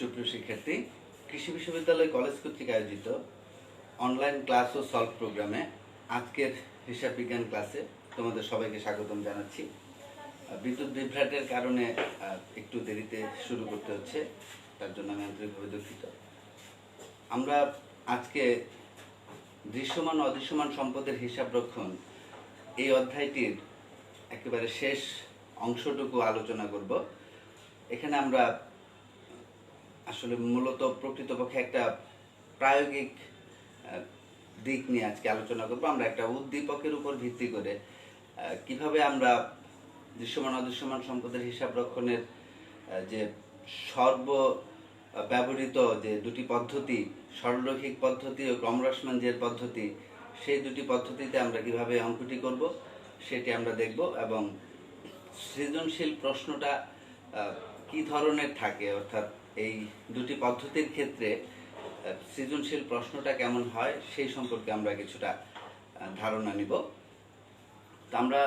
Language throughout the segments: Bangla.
সুপ্রিয় শিক্ষার্থী, কৃষি বিশ্ববিদ্যালয় কলেজ কর্তৃক আয়োজিত অনলাইন ক্লাস ও সলভ প্রোগ্রামে আজকের হিসাব বিজ্ঞান ক্লাসে তোমাদের সবাইকে স্বাগতম জানাচ্ছি। বিদ্যুৎ বিভ্রাটের কারণে একটু দেরিতে শুরু করতে হচ্ছে, তার জন্য আমি আন্তরিকভাবে দুঃখিত। আমরা আজকে দৃশ্যমান অদৃশ্যমান সম্পদের হিসাব রক্ষণ এই অধ্যায়টির একেবারে শেষ অংশটুকু আলোচনা করব। এখানে আমরা আসলে মূলত প্রকৃতপক্ষে একটা প্রায়োগিক দিক নিয়ে আজকে আলোচনা করব। আমরা একটা উদ্দীপকের উপর ভিত্তি করে কিভাবে আমরা দৃশ্যমান অদৃশ্যমান সম্পদের হিসাব রক্ষণের যে সর্ব ব্যবহৃত যে দুটি পদ্ধতি, সরলরৈখিক পদ্ধতি ও ক্রমহ্রাসমান জের পদ্ধতি, সেই দুটি পদ্ধতিতে আমরা কিভাবে অঙ্কটি করব সেটি আমরা দেখব। এবং সৃজনশীল প্রশ্নটা কি ধরনের থাকে, অর্থাৎ এই দুটি পদ্ধতির ক্ষেত্রে সৃজনশীল প্রশ্নটা কেমন হয় সেই সম্পর্কে আমরা কিছুটা ধারণা নিব। তো আমরা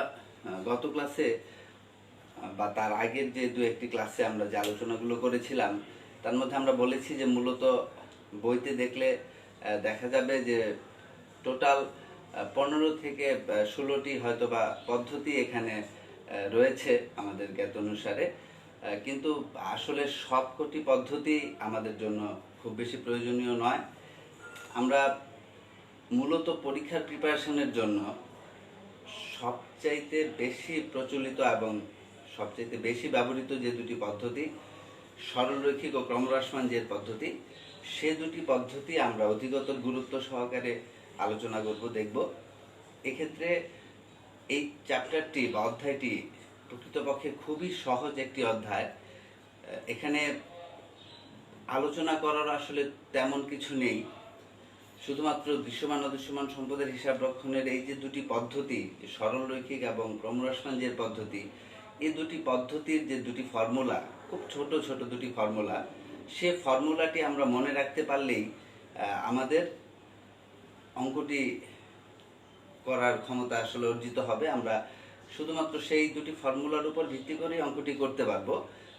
গত ক্লাসে বা তার আগের যে দু একটি ক্লাসে আমরা যে আলোচনাগুলো করেছিলাম তার মধ্যে আমরা বলেছি যে মূলত বইতে দেখলে দেখা যাবে যে টোটাল 15 থেকে 16টি হয়তো বা পদ্ধতি এখানে রয়েছে আমাদের জ্ঞাত অনুসারে, কিন্তু আসলে সবকটি পদ্ধতি আমাদের জন্য খুব বেশি প্রয়োজনীয় নয়। আমরা মূলত পরীক্ষার প্রিপারেশনের জন্য সবচাইতে বেশি প্রচলিত এবং সবচাইতে বেশি ব্যবহৃত যে দুটি পদ্ধতি, সরলরৈখিক ও ক্রমহ্রাসমান জের পদ্ধতি, সে দুটি পদ্ধতি আমরা অধিকতর গুরুত্ব সহকারে আলোচনা করব, দেখব। এক্ষেত্রে এই চ্যাপ্টারটি বা অধ্যায়টি প্রকৃতপক্ষে খুবই সহজ একটি অধ্যায়। এখানে আলোচনা করার আসলে তেমন কিছু নেই, শুধুমাত্র দৃশ্যমান অদৃশ্যমান সম্পদের হিসাব রক্ষণের এই যে দুটি পদ্ধতি, সরলরৈখিক এবং ক্রমহ্রাসমান জের পদ্ধতি, এই দুটি পদ্ধতির যে দুটি ফর্মুলা, খুব ছোট ছোট দুটি ফর্মুলা, সে ফর্মুলাটি আমরা মনে রাখতে পারলেই আমাদের অঙ্কটি করার ক্ষমতা আসলে অর্জিত হবে। আমরা শুধুমাত্র সেই দুটি ফর্মুলার উপর ভিত্তি করেই অঙ্কটি করতে পারবো।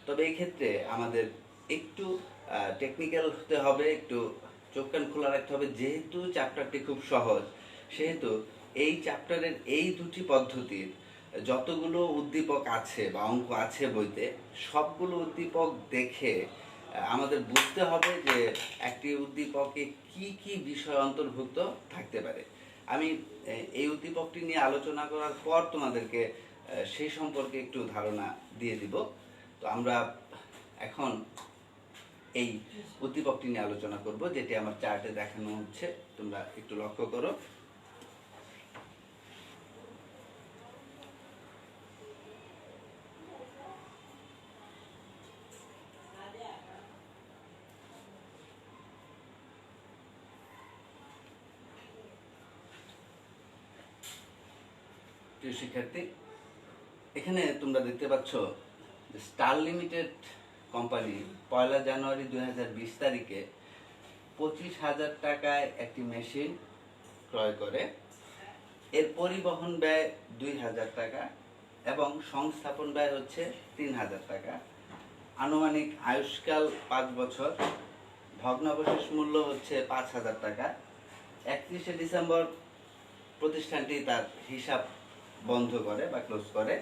তবে এই ক্ষেত্রে আমাদের একটু টেকনিক্যাল হতে হবে, একটু চোখ কান খোলা রাখতে হবে। যেহেতু চ্যাপ্টারটি খুব সহজ, সেহেতু এই চ্যাপ্টারের এই দুটি পদ্ধতির যতগুলো উদ্দীপক আছে বা অঙ্ক আছে বইতে, সবগুলো উদ্দীপক দেখে আমাদের বুঝতে হবে যে একটি উদ্দীপকে কি কি বিষয় অন্তর্ভুক্ত থাকতে পারে। আমি এই উদ্দীপকটি নিয়ে আলোচনা করার পর তোমাদেরকে সেই সম্পর্কে একটু ধারণা দিয়ে দিব। তো আমরা এখন এই উদ্দীপকটি নিয়ে আলোচনা করব, যেটি আমার চার্টে দেখানো হচ্ছে, তোমরা একটু লক্ষ্য করো। প্রিয় শিক্ষার্থী, এখানে তোমরা দেখতে পাচ্ছ স্টার লিমিটেড কোম্পানি 1 জানুয়ারি 2020 তারিখে 25,000 টাকায় একটি মেশিন ক্রয় করে। এর পরিবহন ব্যয় 2,000 টাকা এবং সংস্থাপন ব্যয় হচ্ছে 3,000 টাকা। আনুমানিক আয়ুষ্কাল 5 বছর। ভগ্নাবশেষ মূল্য হচ্ছে 5,000 টাকা। 31শে ডিসেম্বর প্রতিষ্ঠানটি তার হিসাব বন্ধ করে বা ক্লোজ করে।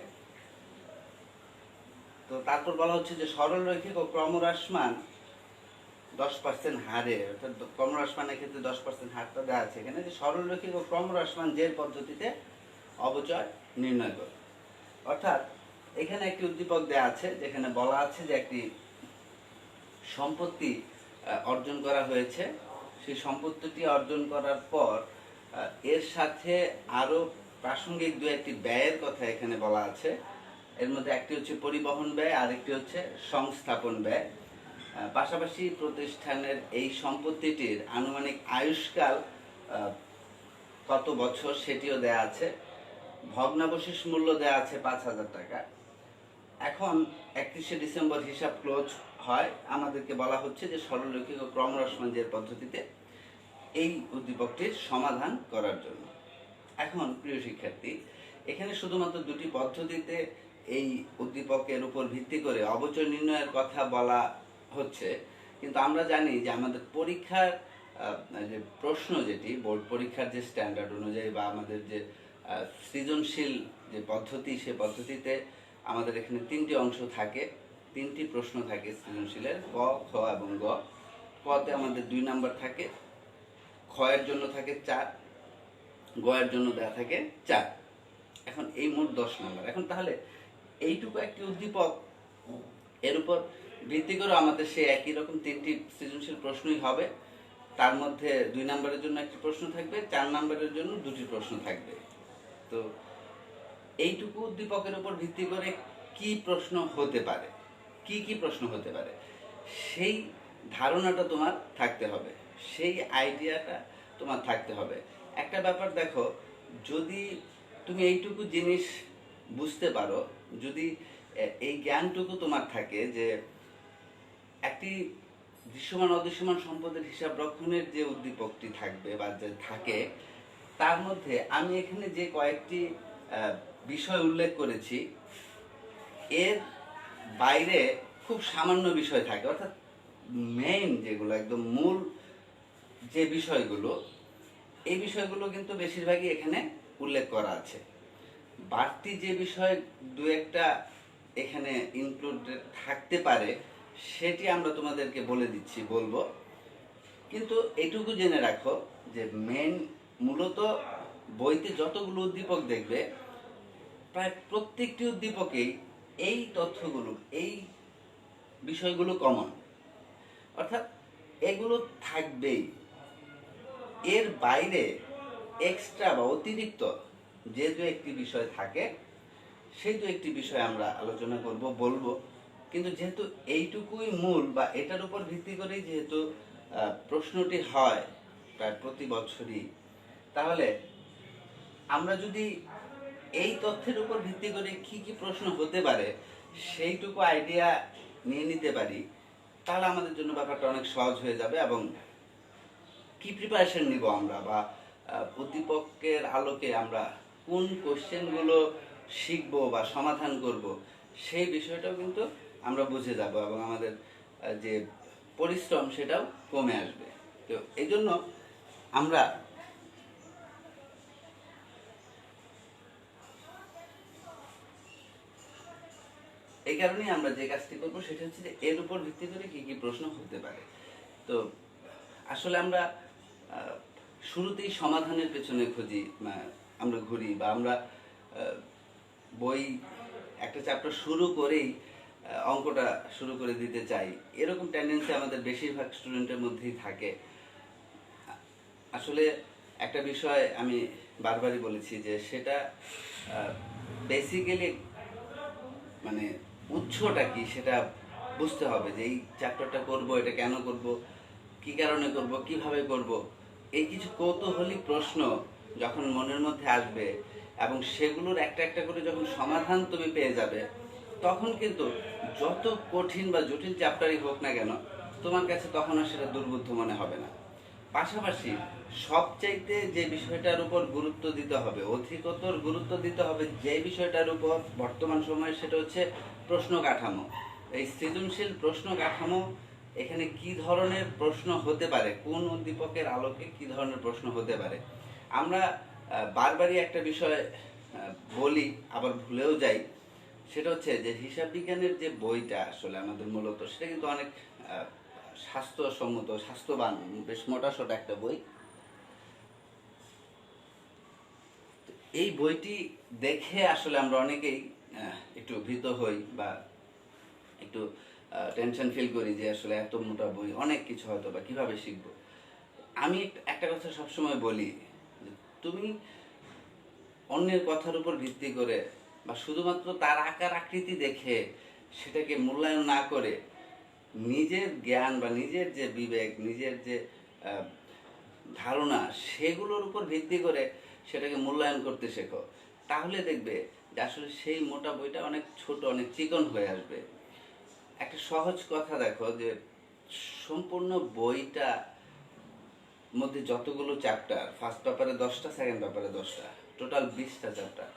তো তারপর বলা হচ্ছে যে সরলরৈখিক ও ক্রমহ্রাসমান 10% হারে, অর্থাৎ ক্রমহ্রাসমানের ক্ষেত্রে 10% হারটা দেওয়া আছে এখানে, যে সরলরৈখিক ও ক্রমহ্রাসমান জের পদ্ধতিতে অবচয় নির্ণয় করে। অর্থাৎ এখানে একটি উদ্দীপক দেওয়া আছে যেখানে বলা আছে যে একটি সম্পত্তি অর্জন করা হয়েছে। সেই সম্পত্তিটি অর্জন করার পর এর সাথে আরো প্রাসঙ্গিক দু একটি ব্যয়ের কথা এখানে বলা আছে। এর মধ্যে একটি হচ্ছে পরিবহন ব্যয়, আর একটি হচ্ছে সংস্থাপন ব্যয়। পাশাপাশি প্রতিষ্ঠানের এই সম্পত্তিটির আনুমানিক আয়ুষ্কাল কত বছর সেটিও দেয়া আছে। ভগ্নাবশেষ মূল্য দেয়া আছে 5,000 টাকা। এখন 31শে ডিসেম্বর হিসাব ক্লোজ হয়। আমাদেরকে বলা হচ্ছে যে সরলরৈখিক ও ক্রমহ্রাসমান জের পদ্ধতিতে এই উদ্দীপকটির সমাধান করার জন্য। এখন প্রিয় শিক্ষার্থী, এখানে শুধুমাত্র দুটি পদ্ধতিতে এই উদ্দীপকের উপর ভিত্তি করে অবচয় নির্ণয়ের কথা বলা হচ্ছে, কিন্তু আমরা জানি যে আমাদের পরীক্ষার যে প্রশ্ন, যেটি বোর্ড পরীক্ষার যে স্ট্যান্ডার্ড অনুযায়ী বা আমাদের যে সৃজনশীল যে পদ্ধতি, সে পদ্ধতিতে আমাদের এখানে 3টি অংশ থাকে, 3টি প্রশ্ন থাকে সৃজনশীলের, ক, খ এবং গ। কতে আমাদের 2 নাম্বার থাকে, খ এর জন্য থাকে 4, গ এর জন্য দেওয়া থাকে 4। এখন এই মোট 10 নাম্বার। এখন তাহলে এইটুকু একটি উদ্দীপক, এর উপর ভিত্তি করে আমাদের সেই একই রকম 3টি সৃজনশীল প্রশ্নই হবে। তার মধ্যে 2 নাম্বারের জন্য একটি প্রশ্ন থাকবে, 4 নাম্বারের জন্য 2টি প্রশ্ন থাকবে। তো এইটুকু উদ্দীপকের উপর ভিত্তি করে কি প্রশ্ন হতে পারে, কি কি প্রশ্ন হতে পারে, সেই ধারণাটা তোমার থাকতে হবে, সেই আইডিয়াটা তোমার থাকতে হবে। একটা ব্যাপার দেখো, যদি তুমি এইটুকু জিনিস বুঝতে পারো, যদি এই জ্ঞানটুকু তোমার থাকে যে একটি দৃশ্যমান অদৃশ্যমান সম্পদের হিসাব রক্ষণের যে উদ্দীপকটি থাকবে বা যে থাকে, তার মধ্যে আমি এখানে যে কয়েকটি বিষয় উল্লেখ করেছি, এর বাইরে খুব সামান্য বিষয় থাকে, অর্থাৎ মেইন যেগুলো একদম মূল যে বিষয়গুলো, এই বিষয়গুলো কিন্তু বেশিরভাগই এখানে উল্লেখ করা আছে। বাড়তি যে বিষয় 2-1টা এখানে ইনক্লুডেড থাকতে পারে, সেটি আমরা তোমাদেরকে বলবো। কিন্তু এটুকু জেনে রাখো যে মূলত বইতে যতগুলো উদ্দীপক দেখবে, প্রায় প্রত্যেকটি উদ্দীপকেই এই তথ্যগুলো, এই বিষয়গুলো কমন, অর্থাৎ এগুলো থাকবেই। এর বাইরে এক্সট্রা বা অতিরিক্ত যে 2-1টি বিষয় থাকে, সেই 2-1টি বিষয় আমরা আলোচনা বলবো। কিন্তু যেহেতু এইটুকুই মূল বা এটার উপর ভিত্তি করেই যেহেতু প্রশ্নটি হয় প্রায় প্রতি বছরই, তাহলে আমরা যদি এই তথ্যের উপর ভিত্তি করে কি কি প্রশ্ন হতে পারে সেইটুকু আইডিয়া নিয়ে নিতে পারি, তাহলে আমাদের জন্য ব্যাপারটা অনেক সহজ হয়ে যাবে। এবং কি প্রিপারেশন নিব আমরা, বা উদ্দীপকের আলোকে আমরা কোন কোশ্চেনগুলো শিখবো বা সমাধান করব, সেই বিষয়টাও কিন্তু আমরা বুঝে যাব এবং আমাদের যে পরিশ্রম সেটাও কমে আসবে। তো এই জন্য আমরা এই কারণেই আমরা যে কাজটি করবো সেটা হচ্ছে যে এর উপর ভিত্তি করে কি কি প্রশ্ন হতে পারে। তো আসলে আমরা শুরুতেই সমাধানের পেছনে আমরা ঘুরি, বা আমরা বই একটা চ্যাপ্টার শুরু করেই অঙ্কটা শুরু করে দিতে চাই, এরকম টেন্ডেন্সি আমাদের বেশিরভাগ স্টুডেন্টের মধ্যেই থাকে। আসলে একটা বিষয় আমি বারবারই বলেছি যে সেটা বেসিক্যালি মানে উৎসটা কি সেটা বুঝতে হবে, যে এই চ্যাপ্টারটা করব, এটা কেন করব, কি কারণে করব, কিভাবে করব। এই কিছু কৌতূহলী প্রশ্ন যখন মনের মধ্যে আসবে এবং সেগুলোর একটা একটা করে যখন সমাধান তুমি পেয়ে যাবে, তখন কিন্তু যত কঠিন বা জটিল চ্যাপ্টারই হোক না কেন, তোমার কাছে তখন আর সেটা দুর্বোধ্য মনে হবে না। পাশাপাশি সবচাইতে যে বিষয়টার উপর গুরুত্ব দিতে হবে, অধিকতর গুরুত্ব দিতে হবে যে বিষয়টার উপর বর্তমান সময়ে, সেটা হচ্ছে প্রশ্ন কাঠামো। এই সৃজনশীল প্রশ্ন কাঠামো, এখানে কি ধরনের প্রশ্ন হতে পারে, কোন উদ্দীপকের আলোকে কি ধরনের প্রশ্ন হতে পারে। আমরা বারবারই একটা বিষয় বলি, আবার ভুলেও যাই, সেটা হচ্ছে যে হিসাব বিজ্ঞানের যে বইটা আসলে আমাদের মূলত, সেটা কিন্তু অনেক স্বাস্থ্যসম্মত, স্বাস্থ্যবান, বেশ মোটাসোটা একটা বই। এই বইটি দেখে আসলে আমরা অনেকেই একটু ভীত হই বা একটু টেনশন ফিল করি যে আসলে এত মোটা বই, অনেক কিছু হয়তো বা কিভাবে শিখবো। আমি একটা কথা সবসময় বলি, তুমি অন্যের কথার উপর ভিত্তি করে বা শুধুমাত্র তার আকার আকৃতি দেখে সেটাকে মূল্যায়ন না করে, নিজের জ্ঞান বা নিজের যে বিবেক, নিজের যে ধারণা, সেগুলোর উপর ভিত্তি করে সেটাকে মূল্যায়ন করতে শেখো। তাহলে দেখবে যে আসলে সেই মোটা বইটা অনেক ছোট, অনেক চিকন হয়ে আসবে। একটা সহজ কথা দেখো, যে সম্পূর্ণ বইটা মধ্যে যতগুলো চ্যাপ্টার, ফার্স্ট পেপারে 10টা, সেকেন্ড পেপারে 10টা, টোটাল 20টা চ্যাপ্টার।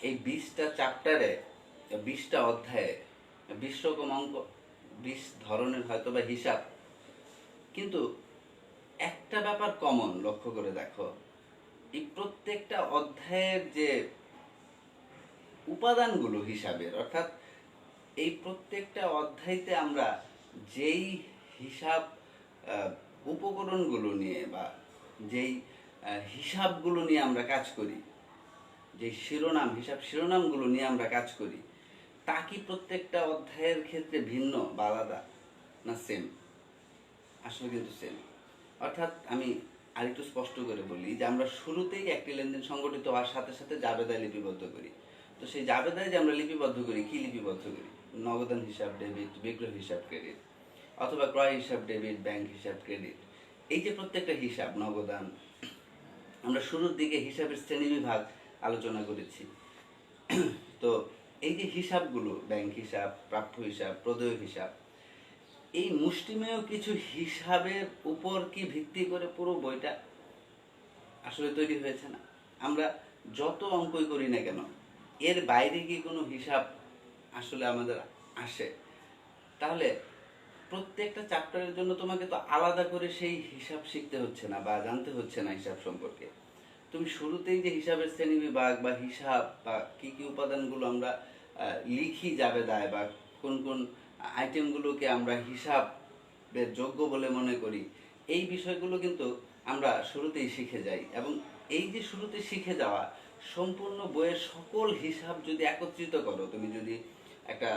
এই 20টা চ্যাপ্টারে 20টা অধ্যায়ে 20 রকম অঙ্ক, 20 ধরনের হয়তো বা হিসাব কিন্তু একটা ব্যাপার কমন লক্ষ্য করে দেখো, এই প্রত্যেকটা অধ্যায়ের যে উপাদানগুলো হিসাবের, অর্থাৎ এই প্রত্যেকটা অধ্যায়তে আমরা যেই হিসাব উপকরণগুলো নিয়ে বা যেই হিসাবগুলো নিয়ে আমরা কাজ করি, যে হিসাব শিরোনামগুলো নিয়ে আমরা কাজ করি, তা কি প্রত্যেকটা অধ্যায়ের ক্ষেত্রে ভিন্ন বা আলাদা, না সেম? আসলে কিন্তু সেম। অর্থাৎ আমি আরেকটু স্পষ্ট করে বলি যে আমরা শুরুতেই একটি লেনদেন সংগঠিত হওয়ার সাথে সাথে জাবেদায় লিপিবদ্ধ করি। তো সেই জাবেদায় যে আমরা লিপিবদ্ধ করি, কি লিপিবদ্ধ করি? নগদান হিসাব ডেবিট, বিক্রয় হিসাব ক্রেডিট, অথবা ক্রয় হিসাব ডেবিট, ব্যাংক হিসাব ক্রেডিট। এই যে প্রত্যেকটা হিসাব নগদান, আমরা শুরুর দিকে হিসাবের শ্রেণীবিভাগ আলোচনা করেছি। তো এই যে হিসাবগুলো, ব্যাংক হিসাব, প্রাপ্য হিসাব, প্রদেয় হিসাব, এই মুষ্টিমেয় কিছু হিসাবের উপর কি ভিত্তি করে পুরো বইটা আসলে তৈরি হয়েছে না? আমরা যত অঙ্কই করি না কেন, এর বাইরে কি কোনো হিসাব আসলে আমাদের আসে? তাহলে প্রত্যেকটা চ্যাপ্টারের জন্য তোমাকে তো আলাদা করে সেই হিসাব শিখতে হচ্ছে না বা জানতে হচ্ছে না হিসাব সম্পর্কে। তুমি শুরুতেই যে হিসাবের শ্রেণীবিভাগ বা হিসাব বা কি কি উপাদানগুলো আমরা লিখি জাবেদায়, বা কোন কোন আইটেমগুলোকে আমরা হিসাবের যোগ্য বলে মনে করি, এই বিষয়গুলো কিন্তু আমরা শুরুতেই শিখে যাই। এবং এই যে শুরুতে শিখে যাওয়া, সম্পূর্ণ বইয়ের সকল হিসাব যদি একত্রিত করো, তুমি যদি একটা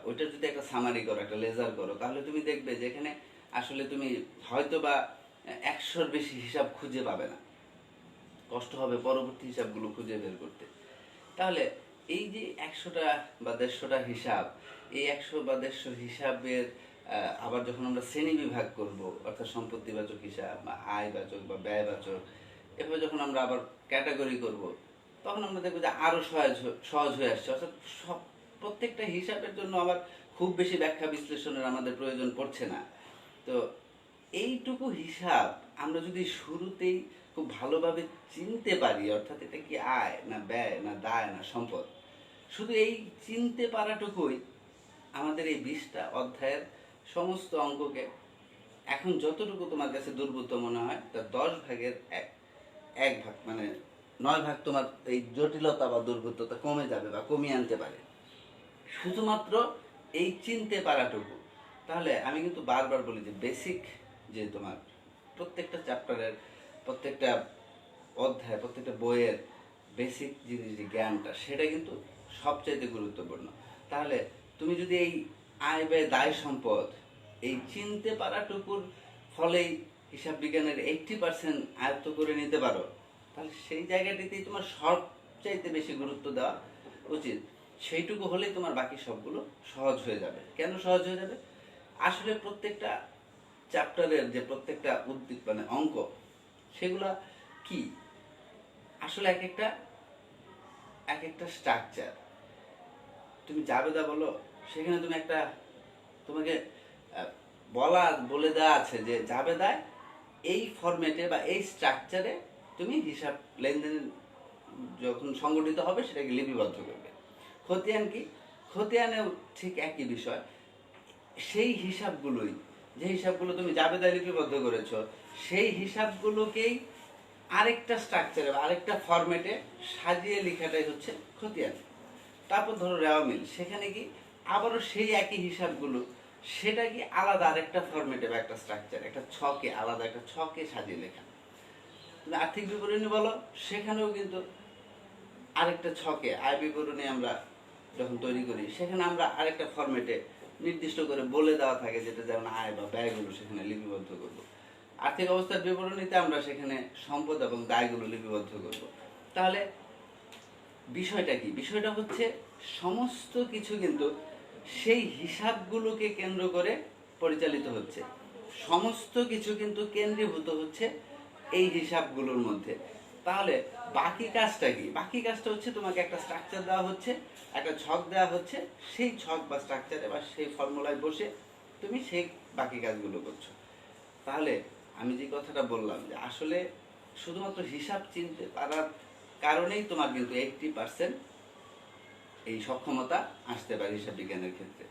ওইটার যদি একটা সামারি করো, একটা লেজার করো, তাহলে তুমি দেখবে যে এখানে আসলে তুমি হয়তো বা 100-র বেশি হিসাব খুঁজে পাবে না। কষ্ট হবে পরবর্তী হিসাবগুলো খুঁজে বের করতে। তাহলে এই যে 100টা বা 150টা হিসাব, এই 100 বা 150 হিসাবের আবার যখন আমরা শ্রেণী বিভাগ করব, অর্থাৎ সম্পত্তিবাচক হিসাব বা আয়বাচক বা ব্যয়বাচক, এভাবে যখন আমরা আবার ক্যাটাগরি করব, তখন আমরা দেখবো যে আরো সহজ হয়ে আসছে। অর্থাৎ সব প্রত্যেকটা হিসাবের জন্য আবার খুব বেশি ব্যাখ্যা বিশ্লেষণের আমাদের প্রয়োজন পড়ছে না। তো এইটুকু হিসাব আমরা যদি শুরুতেই খুব ভালোভাবে চিনতে পারি, অর্থাৎ এটা কি আয় না ব্যয় না দায় না সম্পদ, শুধু এই চিনতে পারাটুকুই আমাদের এই 20টা অধ্যায়ের সমস্ত অঙ্ককে এখন যতটুকু তোমার কাছে দুর্বৃত্ত মনে হয় তার 10 ভাগের এক ভাগ, মানে 9 ভাগ তোমার এই জটিলতা বা দুর্বৃত্ততা কমে যাবে বা কমিয়ে আনতে পারে, শুধুমাত্র এই চিনতে পারাটুকু। তাহলে আমি কিন্তু বারবার বলি যে বেসিক, যে তোমার প্রত্যেকটা চ্যাপ্টারের, প্রত্যেকটা অধ্যায়, প্রত্যেকটা বইয়ের বেসিক জিনিস যে জ্ঞানটা, সেটা কিন্তু সবচাইতে গুরুত্বপূর্ণ। তাহলে তুমি যদি এই আয় ব্যয় দায় সম্পদ এই চিনতে পারাটুকুর ফলেই হিসাব বিজ্ঞানের 80% আয়ত্ত করে নিতে পারো, তাহলে সেই জায়গাটিতেই তোমার সবচাইতে বেশি গুরুত্ব দেওয়া উচিত। সেইটুকু হলেই তোমার বাকি সবগুলো সহজ হয়ে যাবে। কেন সহজ হয়ে যাবে? আসলে প্রত্যেকটা চ্যাপ্টারের যে প্রত্যেকটা উদ্দীপ মানে অঙ্ক, সেগুলা কি আসলে এক একটা স্ট্রাকচার। তুমি জাবেদা বলো, সেখানে তুমি একটা, তোমাকে বলে দেওয়া আছে যে জাবেদায় এই ফরম্যাটে বা এই স্ট্রাকচারে তুমি হিসাব লেনদেন যখন সংগঠিত হবে সেটাকে লিপিবদ্ধ করবে। খতিয়ান কি? খতিয়ানেও ঠিক একই বিষয়। সেই হিসাবগুলোই, যে হিসাবগুলো তুমি জাবেদায় লিপিবদ্ধ করেছো, সেই হিসাবগুলোকেই আরেকটা স্ট্রাকচারে বা আরেকটা ফরম্যাটে সাজিয়ে লেখাটাই হচ্ছে খতিয়ান। তারপর ধরো রেওয়া মিল, সেখানে কি আবারও সেই একই হিসাবগুলো, সেটা কি আলাদা আরেকটা ফরম্যাটে বা একটা স্ট্রাকচার, একটা ছকে, আলাদা একটা ছকে সাজিয়ে লেখা। তুমি আর্থিক বিবরণী বলো, সেখানেও কিন্তু আরেকটা ছকে, আয় বিবরণী আমরা যখন তৈরি করি, সেখানে আমরা আরেকটা ফরম্যাটে নির্দিষ্ট করে বলে দেওয়া থাকে, যেটা যেমন আয় বা ব্যয়গুলো সেখানে লিপিবদ্ধ করব। আর্থিক অবস্থার বিবরণীতে আমরা সেখানে সম্পদ এবং দায়গুলো লিপিবদ্ধ করব। তাহলে বিষয়টা কি? বিষয়টা হচ্ছে সমস্ত কিছু কিন্তু সেই হিসাবগুলোকে কেন্দ্র করে পরিচালিত হচ্ছে। সমস্ত কিছু কিন্তু কেন্দ্রীভূত হচ্ছে এই হিসাবগুলোর মধ্যে। তাহলে বাকি কাজটা কি? বাকি কাজটা হচ্ছে তোমাকে একটা স্ট্রাকচার দেওয়া হচ্ছে, একটা ছক দেওয়া হচ্ছে, সেই ছক বা স্ট্রাকচারে বা সেই ফর্মুলায় বসে তুমি সেই বাকি কাজগুলো করছো। তাহলে আমি যে কথাটা বললাম যে আসলে শুধুমাত্র হিসাব চিনতে পারার কারণেই তোমার কিন্তু 80% এই সক্ষমতা আসতে পারে হিসাব বিজ্ঞানের ক্ষেত্রে,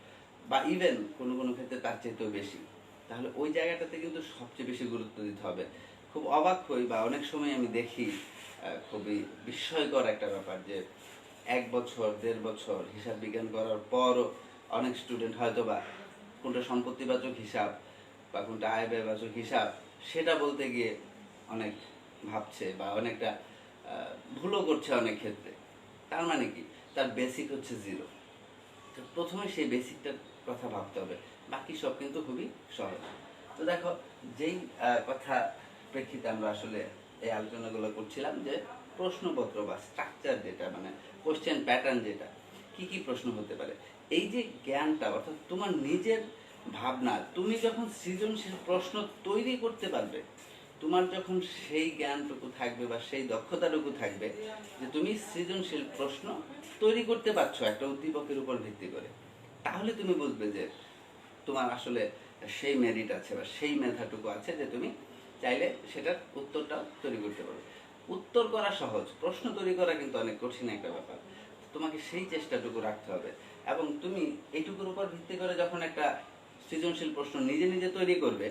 বা ইভেন কোনো কোনো ক্ষেত্রে তার চাইতেও বেশি। তাহলে ওই জায়গাটাতে কিন্তু সবচেয়ে বেশি গুরুত্ব দিতে হবে। খুব অবাক হই বা অনেক সময় আমি দেখি খুবই বিস্ময়কর একটা ব্যাপার যে 1 বছর 1.5 বছর হিসাব বিজ্ঞান করার পরও অনেক স্টুডেন্ট হয়তো বা কোনটা সম্পত্তিবাচক হিসাব বা কোনটা আয় ব্যয়বাচক হিসাব সেটা বলতে গিয়ে অনেক ভাবছে বা অনেকটা ভুলও করছে অনেক ক্ষেত্রে। তার মানে কি, তার বেসিক হচ্ছে 0। তো প্রথমে সেই বেসিকটার কথা ভাবতে হবে, বাকি সব কিন্তু খুবই সহজ। তো দেখো, যেই কথা প্রেক্ষিতে আমরা আসলে এই আলোচনাগুলো করছিলাম যে প্রশ্নপত্র বা স্ট্রাকচার যেটা, মানে কোশ্চেন প্যাটার্ন যেটা, কি কি প্রশ্ন হতে পারে, এই যে জ্ঞানটা, অর্থাৎ তোমার নিজের ভাবনা, তুমি যখন সৃজনশীল প্রশ্ন তৈরি করতে পারবে, তোমার যখন সেই জ্ঞানটুকু থাকবে বা সেই দক্ষতাটুকু থাকবে যে তুমি সৃজনশীল প্রশ্ন তৈরি করতে পারছো একটা উদ্দীপকের উপর ভিত্তি করে, তাহলে তুমি বুঝবে যে তোমার আসলে সেই মেরিট আছে বা সেই মেধাটুকু আছে যে তুমি চাইলে সেটার উত্তরটাও তৈরি করতে পারবে। উত্তর করা সহজ, প্রশ্ন তৈরি করা কিন্তু অনেক কঠিন একটা ব্যাপার। তোমাকে সেই চেষ্টাটুকু রাখতে হবে এবং তুমি এইটুকুর উপর ভিত্তি করে যখন একটা সৃজনশীল প্রশ্ন নিজে নিজে তৈরি করবে,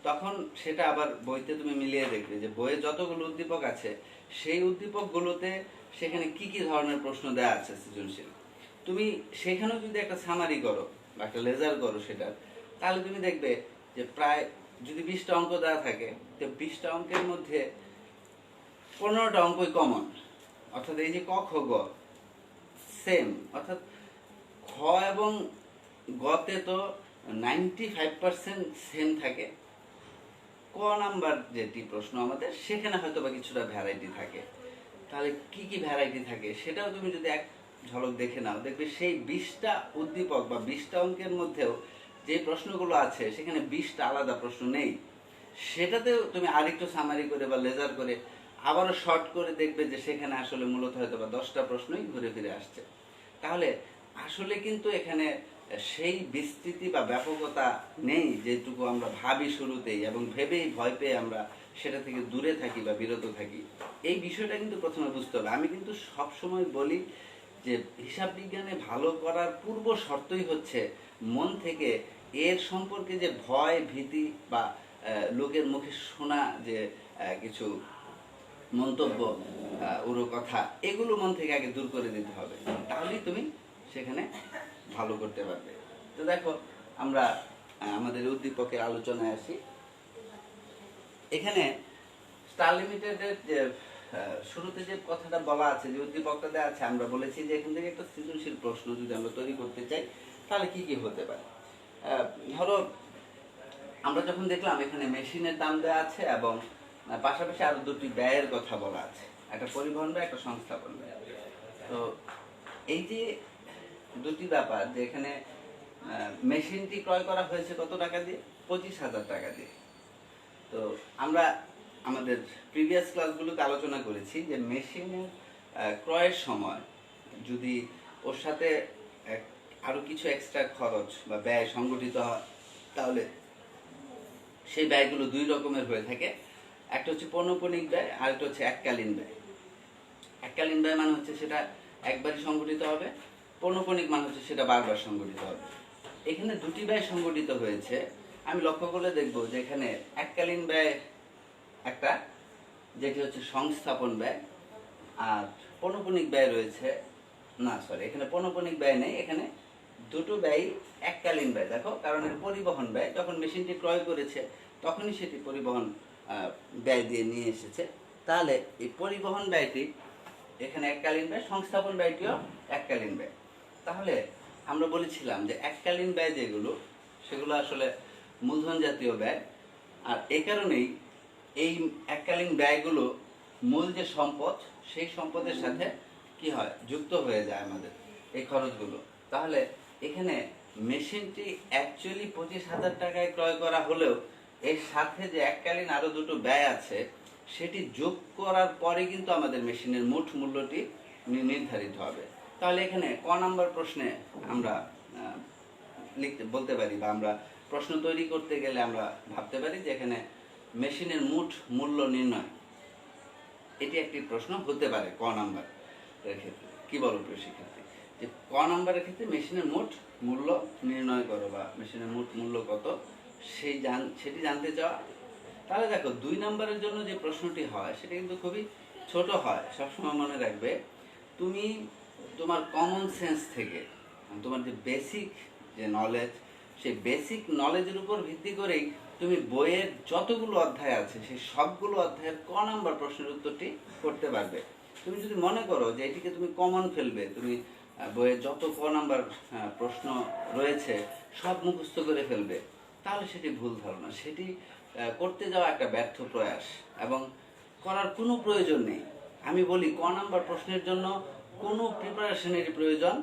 তখন সেটা আবার বইতে তুমি মিলিয়ে দেখবে যে বইয়ে যতগুলো উদ্দীপক আছে সেই উদ্দীপকগুলোতে সেখানে কি কি ধরনের প্রশ্ন দেওয়া আছে সৃজনশীল। তুমি সেখানেও যদি একটা সামারি করো বা একটা লেজার করো সেটার, তাহলে তুমি দেখবে যে প্রায় যদি 20টা অঙ্ক দেওয়া থাকে, তো 20টা অঙ্কের মধ্যে 15টা অঙ্কই কমন। অর্থাৎ এই যে ক খ গ সেম, অর্থাৎ খ এবং গতে তো 95% সেম থাকে। ক নাম্বার যেটি প্রশ্ন আমাদের, সেখানে হয়তো বা কিছুটা ভ্যারাইটি থাকে। তাহলে কি কি ভ্যারাইটি থাকে সেটাও তুমি যদি এক ঝলক দেখে নাও, দেখবে সেই 20টা উদ্দীপক বা 20টা অঙ্কের মধ্যেও যে প্রশ্নগুলো আছে সেখানে 20টা আলাদা প্রশ্ন নেই। সেটাতেও তুমি আরেকটু সামারি করে বা লেজার করে আবারও শর্ট করে দেখবে যে সেখানে আসলে মূলত হয়তো বা 10টা প্রশ্নই ঘুরে ফিরে আসছে। তাহলে আসলে কিন্তু এখানে সেই বিস্তৃতি বা ব্যাপকতা নেই যেটুকু আমরা ভাবি শুরুতেই, এবং ভেবেই ভয় পেয়ে আমরা সেটা থেকে দূরে থাকি বা বিরত থাকি। এই বিষয়টা কিন্তু প্রথমে বুঝতে হবে। আমি কিন্তু সবসময় বলি যে হিসাব বিজ্ঞানে ভালো করার পূর্ব শর্তই হচ্ছে মন থেকে এর সম্পর্কে যে ভয় ভীতি বা লোকের মুখে শোনা যে কিছু মন্তব্য, উড়ো কথা, এগুলো মন থেকে আগে দূর করে দিতে হবে, তাহলেই তুমি সেখানে ভালো করতে পারবে। তো দেখো, আমরা আমাদের উদ্দীপকের আলোচনায় আসি। এখানে স্টার লিমিটেডের যে শুরুতে যে কথাটা বলা আছে, যে উদ্দীপকটা দেওয়া আছে, আমরা বলেছি যে এখান থেকে একটা সৃজনশীল প্রশ্ন যদি আমরা তৈরি করতে চাই তাহলে কি কি হতে পারে। ধরো, আমরা যখন দেখলাম এখানে মেশিনের দাম দেওয়া আছে এবং পাশাপাশি আরো দুটি ব্যয়ের কথা বলা আছে, একটা পরিবহন ব্যয়, একটা সংস্থাপন ব্যয়। তো এই যে দুটি ব্যাপার, যে এখানে মেশিনটি ক্রয় করা হয়েছে কত টাকা দিয়ে, 25,000 টাকা দিয়ে। তো আমরা আমাদের প্রিভিয়াস ক্লাসগুলোতে আলোচনা করেছি যে মেশিনের ক্রয়ের সময় যদি ওর সাথে আরো কিছু এক্সট্রা খরচ বা ব্যয় সংগঠিত হয়, তাহলে সেই ব্যয়গুলো দুই রকমের হয়ে থাকে। একটা হচ্ছে পৌনঃপুনিক ব্যয়, আর একটা হচ্ছে এককালীন ব্যয়। এককালীন ব্যয় মানে হচ্ছে সেটা একবারই সংগঠিত হবে, পৌনঃপুনিক মানে হচ্ছে সেটা বারবার সংগঠিত হবে। এখানে দুটি ব্যয় সংগঠিত হয়েছে। আমি লক্ষ্য করলে দেখব যে এখানে এককালীন ব্যয় একটা, যেটি হচ্ছে সংস্থাপন ব্যয়, আর পৌনঃপুনিক ব্যয় রয়েছে, না সরি, এখানে পৌনঃপুনিক ব্যয় নেই, এখানে দুটো ব্যয় এককালীন ব্যয়। দেখো, কারণ এর পরিবহন ব্যয় যখন মেশিনটি ক্রয় করেছে তখনই সেটি পরিবহন ব্যয় দিয়ে নিয়ে এসেছে। তাহলে এই পরিবহন ব্যয়টি এখানে এককালীন ব্যয়, সংস্থাপন ব্যয়টিও এককালীন ব্যয়। তাহলে আমরা বলেছিলাম যে এককালীন ব্যয় যেগুলো, সেগুলো আসলে মূলধন জাতীয় ব্যয়। আর এই কারণেই এই এককালীন ব্যয়গুলো মূল যে সম্পদ, সেই সম্পদের সাথে কি হয়, যুক্ত হয়ে যায় আমাদের এই খরচগুলো। তাহলে এখানে মেশিনটি অ্যাকচুয়ালি 25,000 টাকায় ক্রয় করা হলেও এর সাথে যে এককালীন আরো দুটো ব্যয় আছে সেটি যোগ করার পরে কিন্তু আমাদের মেশিনের মোট মূল্যটি নির্ধারিত হবে। তাহলে এখানে ক নাম্বার প্রশ্নে আমরা বলতে পারি বা আমরা প্রশ্ন তৈরি করতে গেলে আমরা ভাবতে পারি যে এখানে মেশিনের মোট মূল্য নির্ণয়, এটি একটি প্রশ্ন হতে পারে ক নাম্বার এর ক্ষেত্রে। কি বলো প্রিয় শিক্ষার্থী, যে ক নাম্বারের ক্ষেত্রে মেশিনের মোট মূল্য নির্ণয় করো বা মেশিনের মোট মূল্য কত সেটি জানতে চাওয়া। তাহলে দেখো 2 নম্বরের জন্য যে প্রশ্নটি হয় সেটা কিন্তু খুবই ছোট হয়। সবসময় মনে রাখবে, তুমি তোমার কমন সেন্স থেকে, তোমার যে বেসিক যে নলেজ, সেই বেসিক নলেজের উপর ভিত্তি করেই তুমি বইয়ের যতগুলো অধ্যায় আছে সেই সবগুলো অধ্যায়ের ক নাম্বার প্রশ্নের উত্তরটি করতে পারবে। তুমি যদি মনে করো যে এটিকে তুমি কমন ফেলবে, তুমি বইয়ের যত ক নাম্বার প্রশ্ন রয়েছে সব মুখস্থ করে ফেলবে, তাহলে সেটি ভুল ধারণা। সেটি করতে যাওয়া একটা ব্যর্থ প্রয়াস, এবং করার কোনো প্রয়োজন নেই। আমি বলি ক নাম্বার প্রশ্নের জন্য কোনো প্রিপারেশনের প্রয়োজন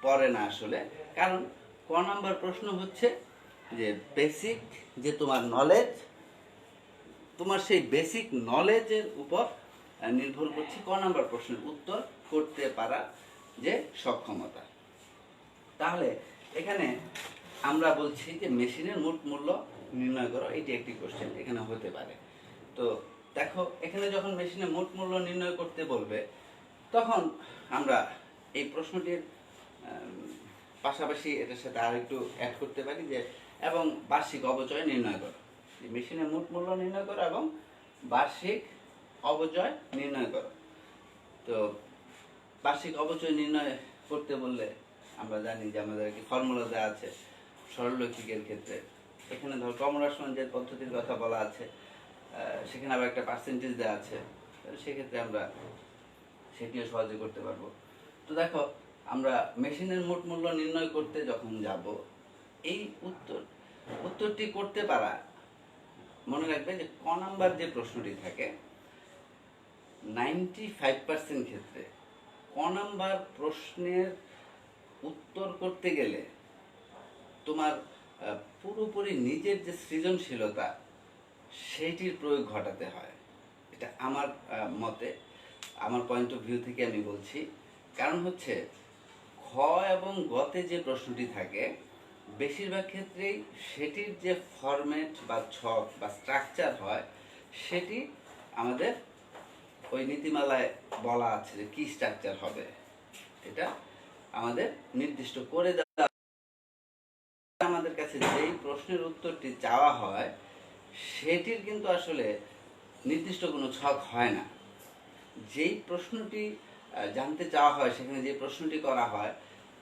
পড়ে না আসলে। কারণ ক নাম্বার প্রশ্ন হচ্ছে যে বেসিক যে তোমার নলেজ, তোমার সেই বেসিক নলেজের উপর নির্ভর করছে ক নাম্বার প্রশ্নের উত্তর করতে পারা যে সক্ষমতা। তাহলে এখানে আমরা বলছি যে মেশিনের মোট মূল্য নির্ণয় করো, এটি একটি কোশ্চেন এখানে হতে পারে। তো দেখো, এখানে যখন মেশিনের মোট মূল্য নির্ণয় করতে বলবে, তখন আমরা এই প্রশ্নটির পাশাপাশি এটার সাথে আর একটু অ্যাড করতে পারি যে এবং বার্ষিক অপচয় নির্ণয় করো। মেশিনের মোট মূল্য নির্ণয় করো এবং বার্ষিক অপচয় নির্ণয় করো। তো বার্ষিক অপচয় নির্ণয় করতে বললে আমরা জানি যে আমাদের একটি ফর্মুলা দেওয়া আছে সরলরৈখিকের ক্ষেত্রে। এখানে ধর ক্রমহ্রাসমানের পদ্ধতির কথা বলা আছে, সেখানে আবার একটা পার্সেন্টেজ দেওয়া আছে, সেক্ষেত্রে আমরা সেটিও সহজে করতে পারবো। তো দেখো, আমরা মেশিনের মোট মূল্য নির্ণয় করতে যখন যাব, এই উত্তরটি করতে পারা, মনে রাখবে যে ক নাম্বার যে প্রশ্নটি থাকে 95% ক্ষেত্রে ক নাম্বার প্রশ্নের উত্তর করতে গেলে তোমার পুরোপুরি নিজের যে সৃজনশীলতা সেইটির প্রয়োগ ঘটাতে হয়। এটা আমার মতে, আমার পয়েন্ট অফ ভিউ থেকে আমি বলছি। কারণ হচ্ছে খ এবং গতে যে প্রশ্নটি থাকে বেশিরভাগ ক্ষেত্রেই সেটির যে ফরম্যাট বা ছক বা স্ট্রাকচার হয়, সেটি আমাদের ওই নীতিমালায় বলা আছে যে কি স্ট্রাকচার হবে, এটা আমাদের নির্দিষ্ট করে দেওয়া। আমাদের কাছে যেই প্রশ্নের উত্তরটি চাওয়া হয় সেটির কিন্তু আসলে নির্দিষ্ট কোনো ছক হয় না। যেই প্রশ্নটি জানতে চাওয়া হয়, সেখানে যে প্রশ্নটি করা হয়,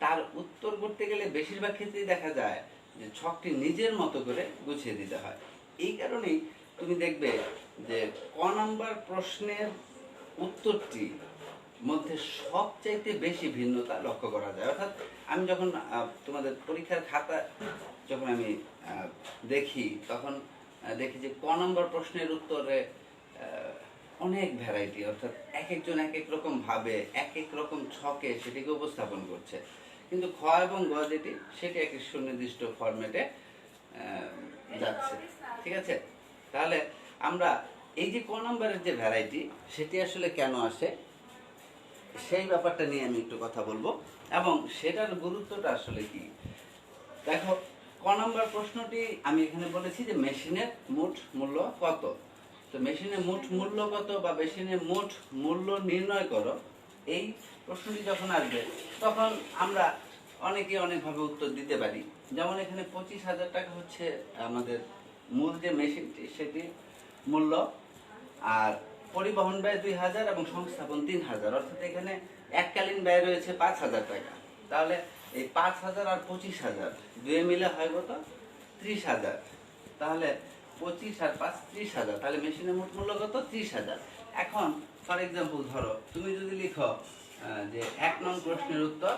তার উত্তর করতে গেলে বেশিরভাগ ক্ষেত্রেই দেখা যায় যে ছকটি নিজের মতো করে গুছিয়ে দিতে হয়। এই কারণেই তুমি দেখবে যে ক নাম্বার প্রশ্নের উত্তরটি মধ্যে সবচাইতে বেশি ভিন্নতা লক্ষ্য করা যায়। অর্থাৎ আমি যখন তোমাদের পরীক্ষার খাতা যখন আমি দেখি, তখন দেখি যে ক নম্বর প্রশ্নের উত্তরে অনেক ভ্যারাইটি, অর্থাৎ এক একজন এক এক রকম ভাবে এক এক রকম ছকে সেটিকে উপস্থাপন করছে। কিন্তু খ এবং গ যেটি, সেটি একটি সুনির্দিষ্ট ফরম্যাটে যাচ্ছে। ঠিক আছে? তাহলে আমরা এই যে ক নম্বরের যে ভ্যারাইটি, সেটি আসলে কেন আসে সেই ব্যাপারটা নিয়ে আমি একটু কথা বলবো, এবং সেটার গুরুত্বটা আসলে কি। দেখো, ক নম্বর প্রশ্নটি আমি এখানে বলেছি যে মেশিনের মোট মূল্য কত। তো মেশিনের মোট মূল্য কত বা মেশিনের মোট মূল্য নির্ণয় করো, এই প্রশ্নটি যখন আসবে তখন আমরা অনেকে অনেকভাবে উত্তর দিতে পারি। যেমন এখানে 25,000 টাকা হচ্ছে আমাদের মূল যে মেশিনটি সেটি মূল্য, আর পরিবহন ব্যয় 2,000 এবং সংস্থাপন 3,000, অর্থাৎ এখানে এককালীন ব্যয় রয়েছে 5,000 টাকা। তাহলে এই 5,000 আর 25,000 দুয়ে মিলে হয় কত? 30,000। তাহলে 25 আর 5 30,000, তাহলে মেশিনের মোট মূল্য কত? 30,000। এখন ফর এক্সাম্পল ধরো তুমি যদি লিখো যে 1 নং প্রশ্নের উত্তর,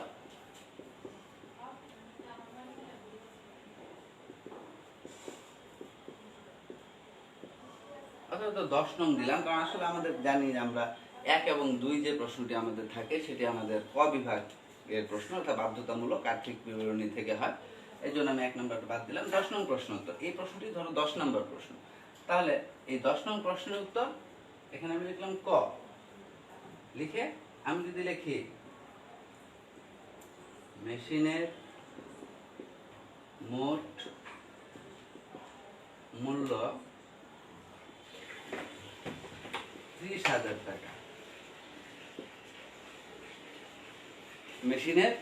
অথবা 10 নং দিলাম, কারণ আসলে আমাদের জানি যে আমরা 1 এবং 2 যে প্রশ্নটি আমাদের থাকে সেটি আমাদের ক বিভাগের প্রশ্ন, অর্থাৎ বাধ্যতামূলক আর্থিক বিবরণী থেকে হয়। এই জন্য আমি 1 নম্বরটা বাদ দিলাম। 10 নং প্রশ্ন উত্তর, এই প্রশ্নটি ধরো 10 নম্বর প্রশ্ন। তাহলে এই 10 নং প্রশ্নের উত্তর এখানে আমি লিখলাম ক। লিখে আমি যদি লিখি মেশিনের মোট মূল্য 30,000 টাকা, মেশিনের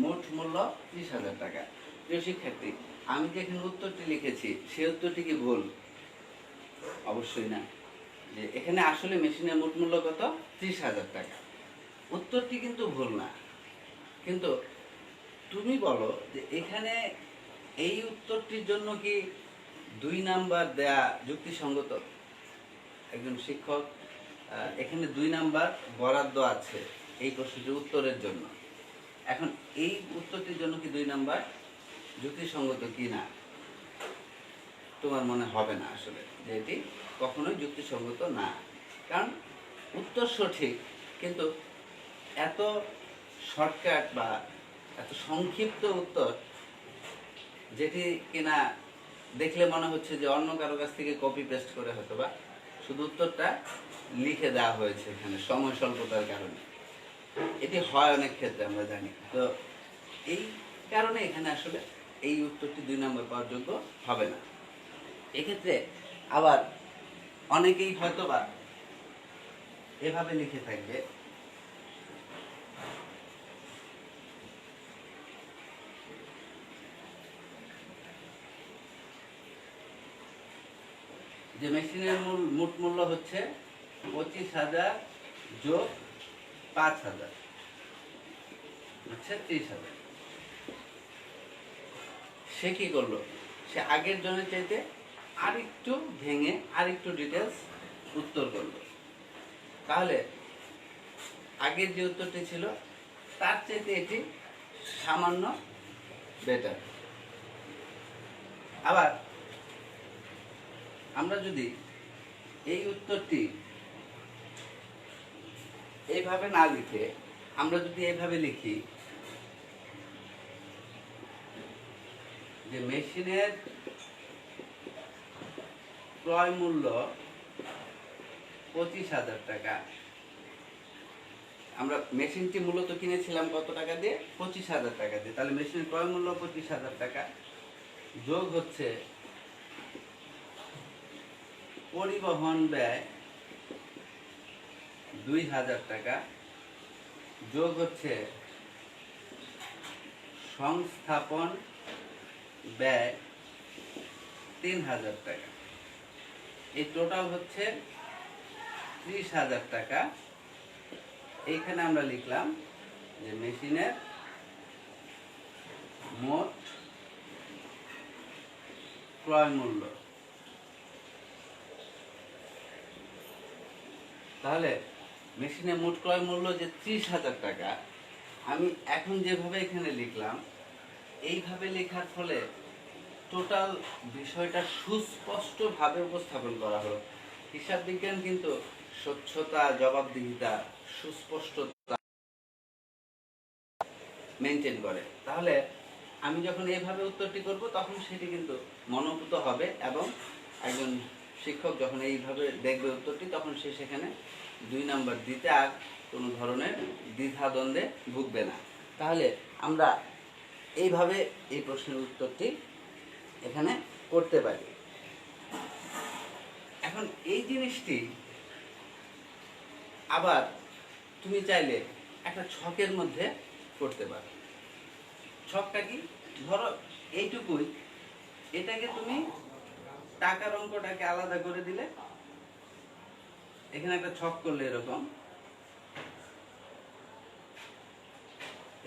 মোট মূল্য 30,000 টাকা, প্রিয় শিক্ষার্থী, আমি যে এখানে উত্তরটি লিখেছি সেই উত্তরটি কি ভুল? অবশ্যই না। যে এখানে আসলে মেশিনের মোট মূল্য কত? 30,000 টাকা। উত্তরটি কিন্তু ভুল না, কিন্তু তুমি বলো যে এখানে এই উত্তরটির জন্য কি 2 নাম্বার দেয়া যুক্তিসঙ্গত? একজন শিক্ষক এখানে 2 নাম্বার বরাদ্দ আছে এই প্রশ্নটির উত্তরের জন্য। এখন এই উত্তরটির জন্য কি 2 নাম্বার যুক্তিসঙ্গত কি না? তোমার মনে হবে না আসলে যে এটি কখনোই যুক্তিসঙ্গত না, কারণ উত্তর সঠিক, কিন্তু এত শর্টকাট বা এত সংক্ষিপ্ত উত্তর যেটি কিনা দেখলে মনে হচ্ছে যে অন্য কারো কাছ থেকে কপি পেস্ট করে হয়তো বা শুধু উত্তরটা লিখে দেওয়া হয়েছে এখানে সময় স্বল্পতার কারণে। এটি হয় অনেক ক্ষেত্রে, আমরা জানি। তো এই কারণে এখানে আসলে এই উত্তরটি 2 নম্বর পাওয়ার যোগ্য হবে না। এক্ষেত্রে আবার অনেকেই হয়তো বা এভাবে লিখে থাকবে যে মেশিনের মোট মূল্য হচ্ছে 25,000 যোগ 5,000 হচ্ছে 30,000। সে কি করলো? সে আগের জনের চাইতে আরেকটু ভেঙে আরেকটু ডিটেলস উত্তর করলো। তাহলে আগের যে উত্তরটি ছিল তার চাইতে এটি সামান্য বেটার। আবার আমরা যদি এই উত্তরটি এইভাবে না লিখে আমরা যদি এইভাবে লিখি যে মেশিনের ক্রয় মূল্য 25,000 টাকা, আমরা মেশিনটি মূলত কিনেছিলাম কত টাকা দিয়ে? 25,000 টাকা দিয়ে। তাহলে মেশিনের ক্রয় মূল্য 25,000 টাকা যোগ হচ্ছে পরিবহন ব্যয় 2,000 টাকা যোগ হচ্ছে সংস্থাপন ব্যয় 3,000 টাকা। এই টোটাল হচ্ছে 30,000 টাকা। এইখানে আমরা লিখলাম যে মেশিনের মোট ক্রয় মূল্য। তাহলে মেশিনের মোট ক্রয় মূল্য যে 30,000 টাকা, আমি এখন যেভাবে এখানে লিখলাম এইভাবে লেখার ফলে টোটাল বিষয়টা সুস্পষ্টভাবে উপস্থাপন করা হলো। হিসাব বিজ্ঞান কিন্তু স্বচ্ছতা, জবাবদিহিতা, সুস্পষ্টতা মেনটেন করে। তাহলে আমি যখন এইভাবে উত্তরটি করব তখন সেটি কিন্তু মনোভূত হবে, এবং একজন শিক্ষক যখন এইভাবে দেখবে উত্তরটি তখন সে সেখানে 2 নাম্বার দিতে আর কোনো ধরনের দ্বিধাদ্বন্দ্বে ভুগবে না। তাহলে আমরা এইভাবে এই প্রশ্নের উত্তরটি এখানে করতে পারি। এখন এই জিনিসটি আবার তুমি চাইলে একটা ছকের মধ্যে করতে পারো। ছকটা কি? ধরো এইটুকুই, এটাকে তুমি টাকার অঙ্কটাকে আলাদা করে দিলে, এখানে একটা ছক করলে এরকম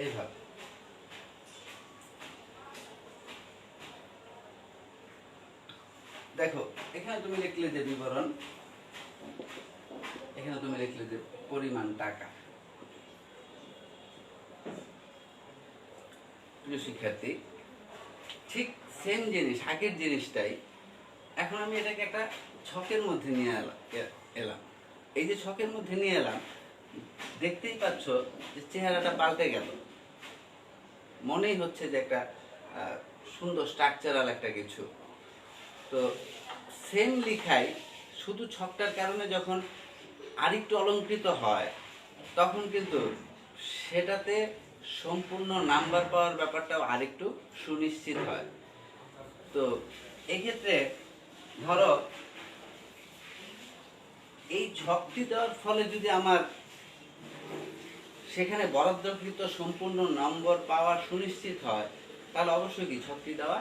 এইভাবে, দেখো এখানে তুমি লিখলে যে বিবরণ, এখানে তুমি লিখলে যে পরিমাণ টাকা। প্রিয় শিক্ষার্থী, ঠিক সেম জিনিস, আগের জিনিসটাই এখন আমি এটাকে একটা ছকের মধ্যে নিয়ে এলাম। এই যে ছকের মধ্যে নিয়ে এলাম, দেখতেই পাচ্ছ যে চেহারাটা পাল্টে গেল। মনেই হচ্ছে যে একটা সুন্দর স্ট্রাকচারাল একটা কিছু। তো সেম লিখাই শুধু ছকটার কারণে যখন আরেকটু অলঙ্কৃত হয় তখন কিন্তু সেটাতে সম্পূর্ণ নাম্বার পাওয়ার ব্যাপারটাও আরেকটু সুনিশ্চিত হয়। তো এক্ষেত্রে ধরো এই ছকটি দেওয়ার ফলে যদি আমার সেখানে বরাদ্দকৃত সম্পূর্ণ নম্বর পাওয়া সুনিশ্চিত হয়, তাহলে অবশ্যই কি ছকটি দেওয়া